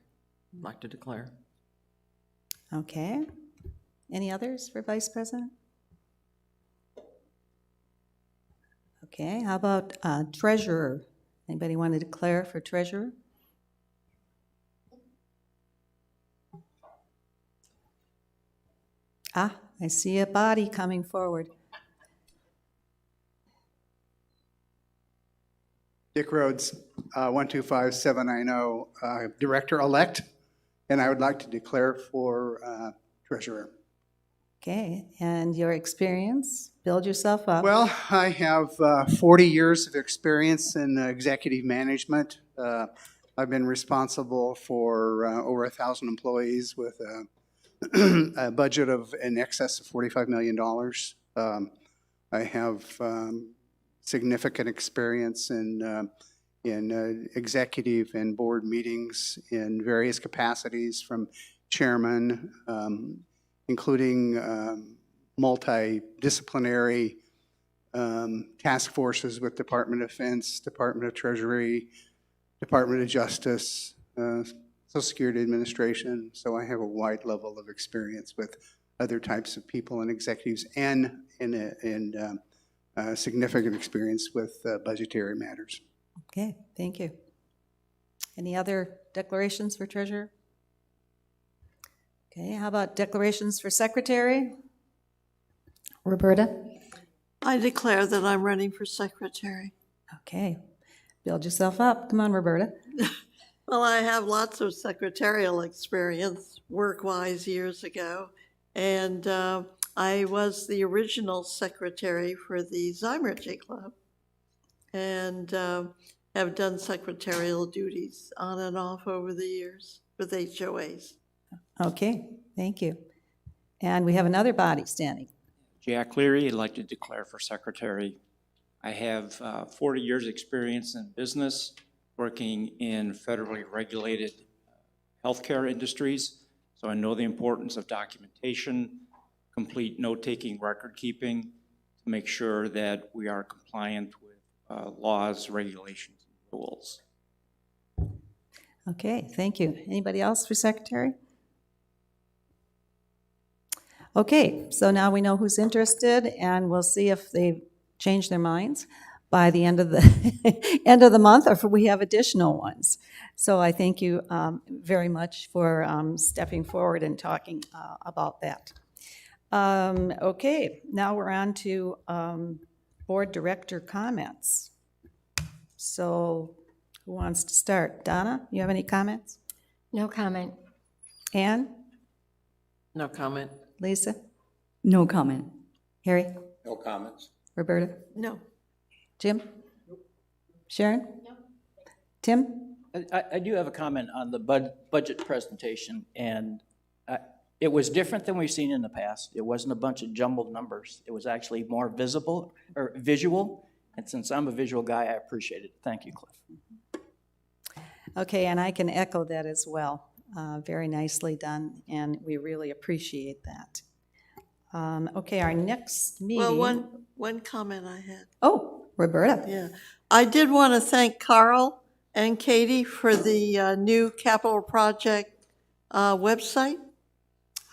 I'd like to declare. Okay. Any others for vice president? Okay, how about treasurer? Anybody want to declare for treasurer? Ah, I see a body coming forward. Dick Rhodes, 125790, Director-elect, and I would like to declare for Treasurer. Okay, and your experience? Build yourself up. Well, I have 40 years of experience in executive management. I've been responsible for over 1,000 employees with a budget of in excess of $45 million. I have significant experience in executive and board meetings in various capacities, from chairman, including multidisciplinary task forces with Department of Defense, Department of Treasury, Department of Justice, Social Security Administration. So I have a wide level of experience with other types of people and executives, and significant experience with budgetary matters. Okay, thank you. Any other declarations for treasurer? Okay, how about declarations for secretary? Roberta? I declare that I'm running for secretary. Okay, build yourself up. Come on, Roberta. Well, I have lots of secretarial experience, work-wise, years ago, and I was the original secretary for the Zymergy Club, and have done secretarial duties on and off over the years with HOAs. Okay, thank you. And we have another body standing. Jack Leary, I'd like to declare for secretary. I have 40 years' experience in business, working in federally regulated healthcare industries. So I know the importance of documentation, complete note-taking, record-keeping, to make sure that we are compliant with laws, regulations, and rules. Okay, thank you. Anybody else for secretary? Okay, so now we know who's interested, and we'll see if they change their minds by the end of the end of the month, or if we have additional ones. So I thank you very much for stepping forward and talking about that. Okay, now we're on to board director comments. So who wants to start? Donna, you have any comments? No comment. Ann? No comment. Lisa? No comment. Harry? No comments. Roberta? No. Jim? Sharon? Tim? I do have a comment on the budget presentation, and it was different than we've seen in the past. It wasn't a bunch of jumbled numbers. It was actually more visible or visual, and since I'm a visual guy, I appreciate it. Thank you, Cliff. Okay, and I can echo that as well. Very nicely done, and we really appreciate that. Okay, our next meeting. Well, one comment I had. Oh, Roberta. Yeah, I did want to thank Carl and Katie for the new capital project website.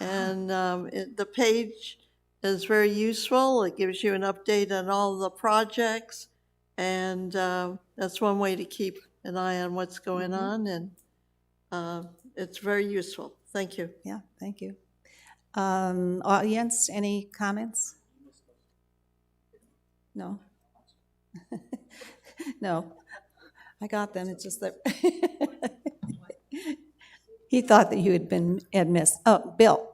And the page is very useful. It gives you an update on all the projects. And that's one way to keep an eye on what's going on. And it's very useful. Thank you. Yeah, thank you. Audience, any comments? No? No. I got them. It's just that he thought that you had missed. Oh, Bill.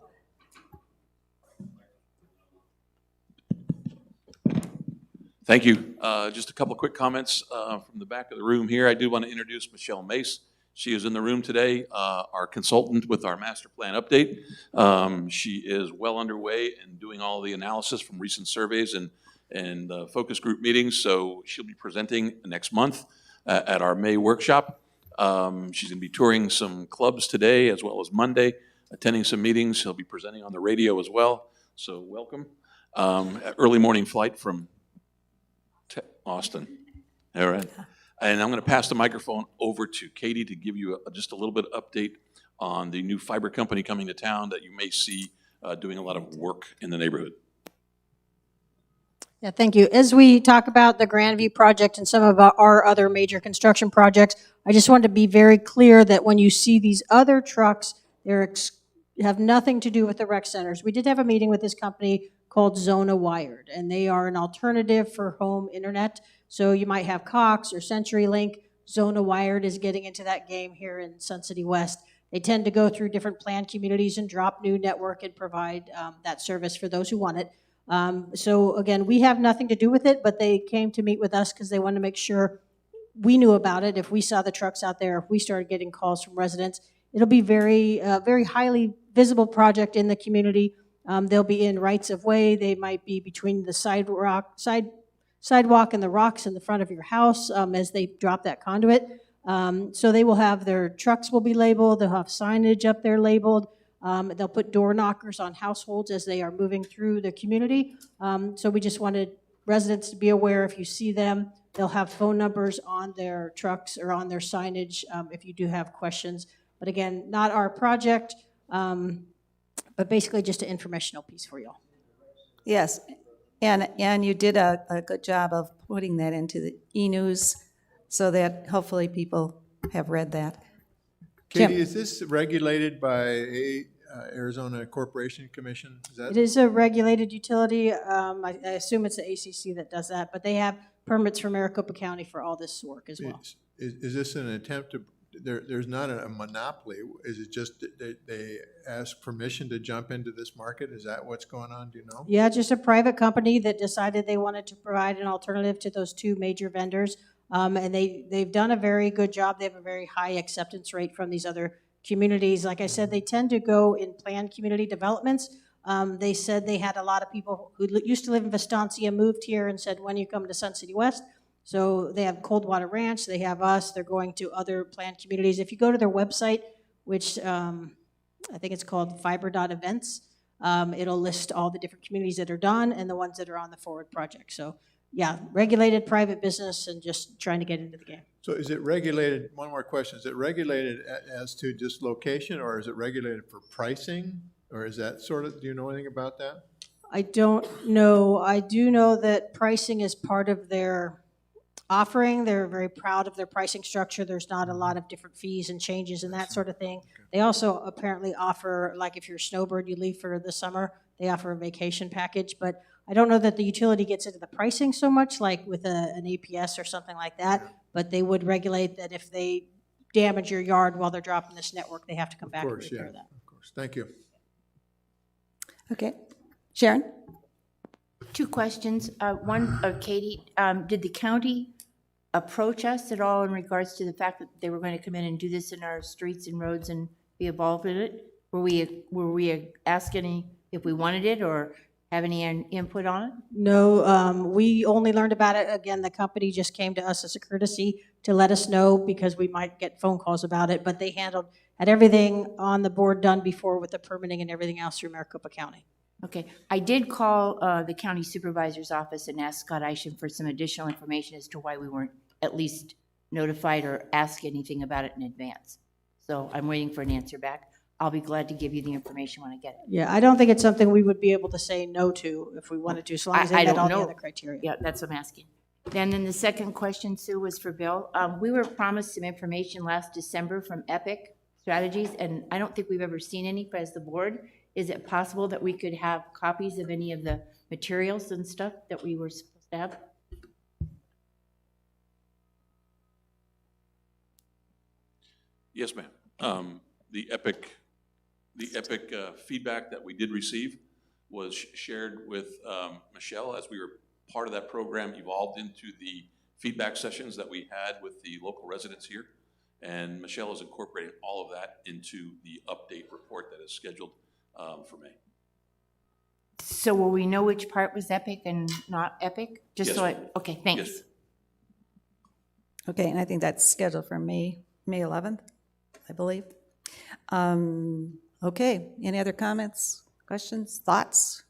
Thank you. Just a couple of quick comments from the back of the room here. I do want to introduce Michelle Mace. She is in the room today, our consultant with our master plan update. She is well underway and doing all the analysis from recent surveys and focus group meetings. So she'll be presenting next month at our May workshop. She's going to be touring some clubs today as well as Monday, attending some meetings. She'll be presenting on the radio as well. So welcome. Early morning flight from Austin. All right. And I'm going to pass the microphone over to Katie to give you just a little bit of update on the new fiber company coming to town that you may see doing a lot of work in the neighborhood. Yeah, thank you. As we talk about the Grandview project and some of our other major construction projects, I just want to be very clear that when you see these other trucks, they have nothing to do with the rec centers. We did have a meeting with this company called Zona Wired, and they are an alternative for home internet. So you might have Cox or CenturyLink. Zona Wired is getting into that game here in Sun City West. They tend to go through different planned communities and drop new network and provide that service for those who want it. So again, we have nothing to do with it, but they came to meet with us because they wanted to make sure we knew about it. If we saw the trucks out there, if we started getting calls from residents, it'll be very highly visible project in the community. They'll be in rights of way. They might be between the sidewalk and the rocks in the front of your house as they drop that conduit. So they will have their trucks will be labeled. They'll have signage up there labeled. They'll put door knockers on households as they are moving through the community. So we just wanted residents to be aware if you see them. They'll have phone numbers on their trucks or on their signage if you do have questions. But again, not our project, but basically just an informational piece for you all. Yes, and you did a good job of putting that into the e-news so that hopefully people have read that. Katie, Jim. is this regulated by Arizona Corporation Commission? It is a regulated utility. I assume it's the ACC that does that, but they have permits from Maricopa County for all this work as well. Is this an attempt to, there's not a monopoly, is it just that they ask permission to jump into this market? Is that what's going on, do you know? Yeah, just a private company that decided they wanted to provide an alternative to those two major vendors. And they've done a very good job. They have a very high acceptance rate from these other communities. Like I said, they tend to go in planned community developments. They said they had a lot of people who used to live in Vistancia moved here and said, when you come to Sun City West. So they have Coldwater Ranch, they have us, they're going to other planned communities. If you go to their website, which I think it's called fiber.events, it'll list all the different communities that are done and the ones that are on the forward project. So yeah, regulated private business and just trying to get into the game. So is it regulated, one more question, is it regulated as to just location, or is it regulated for pricing? Or is that sort of, do you know anything about that? I don't know. I do know that pricing is part of their offering. They're very proud of their pricing structure. There's not a lot of different fees and changes and that sort of thing. They also apparently offer, like if you're a snowbird, you leave for the summer, they offer a vacation package. But I don't know that the utility gets into the pricing so much, like with an APS or something like that. But they would regulate that if they damage your yard while they're dropping this network, they have to come back and repair that. Of course, thank you. Okay. Sharon? Two questions. One, Katie, did the county approach us at all in regards to the fact that they were going to come in and do this in our streets and roads and be involved in it? Were we asked any if we wanted it or have any input on it? No, we only learned about it, again, the company just came to us as a courtesy to let us know because we might get phone calls about it, but they had everything on the board done before with the permitting and everything else through Maricopa County. Okay, I did call the county supervisor's office and ask Scott Isham for some additional information as to why we weren't at least notified or asked anything about it in advance. So I'm waiting for an answer back. I'll be glad to give you the information when I get it. Yeah, I don't think it's something we would be able to say no to if we wanted to, as long as they met all the other criteria. Yeah, that's what I'm asking. Then the second question, Sue, was for Bill. We were promised some information last December from Epic Strategies, and I don't think we've ever seen any as the board. Is it possible that we could have copies of any of the materials and stuff that we were supposed to have? Yes, ma'am. The Epic feedback that we did receive was shared with Michelle as we were part of that program, evolved into the feedback sessions that we had with the local residents here. And Michelle is incorporating all of that into the update report that is scheduled for May. So will we know which part was Epic and not Epic? Just Yes, so ma'am. okay, thanks. Yes. Okay, and I think that's scheduled for May 11th, I believe. Okay, any other comments, questions, thoughts?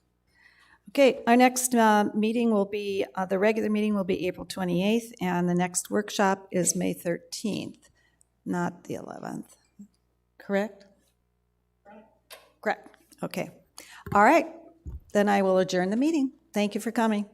Okay, our next meeting will be, the regular meeting will be April 28th, and the next workshop is May 13th, not the 11th. Correct? Correct. Okay. All right, then I will adjourn the meeting. Thank you for coming.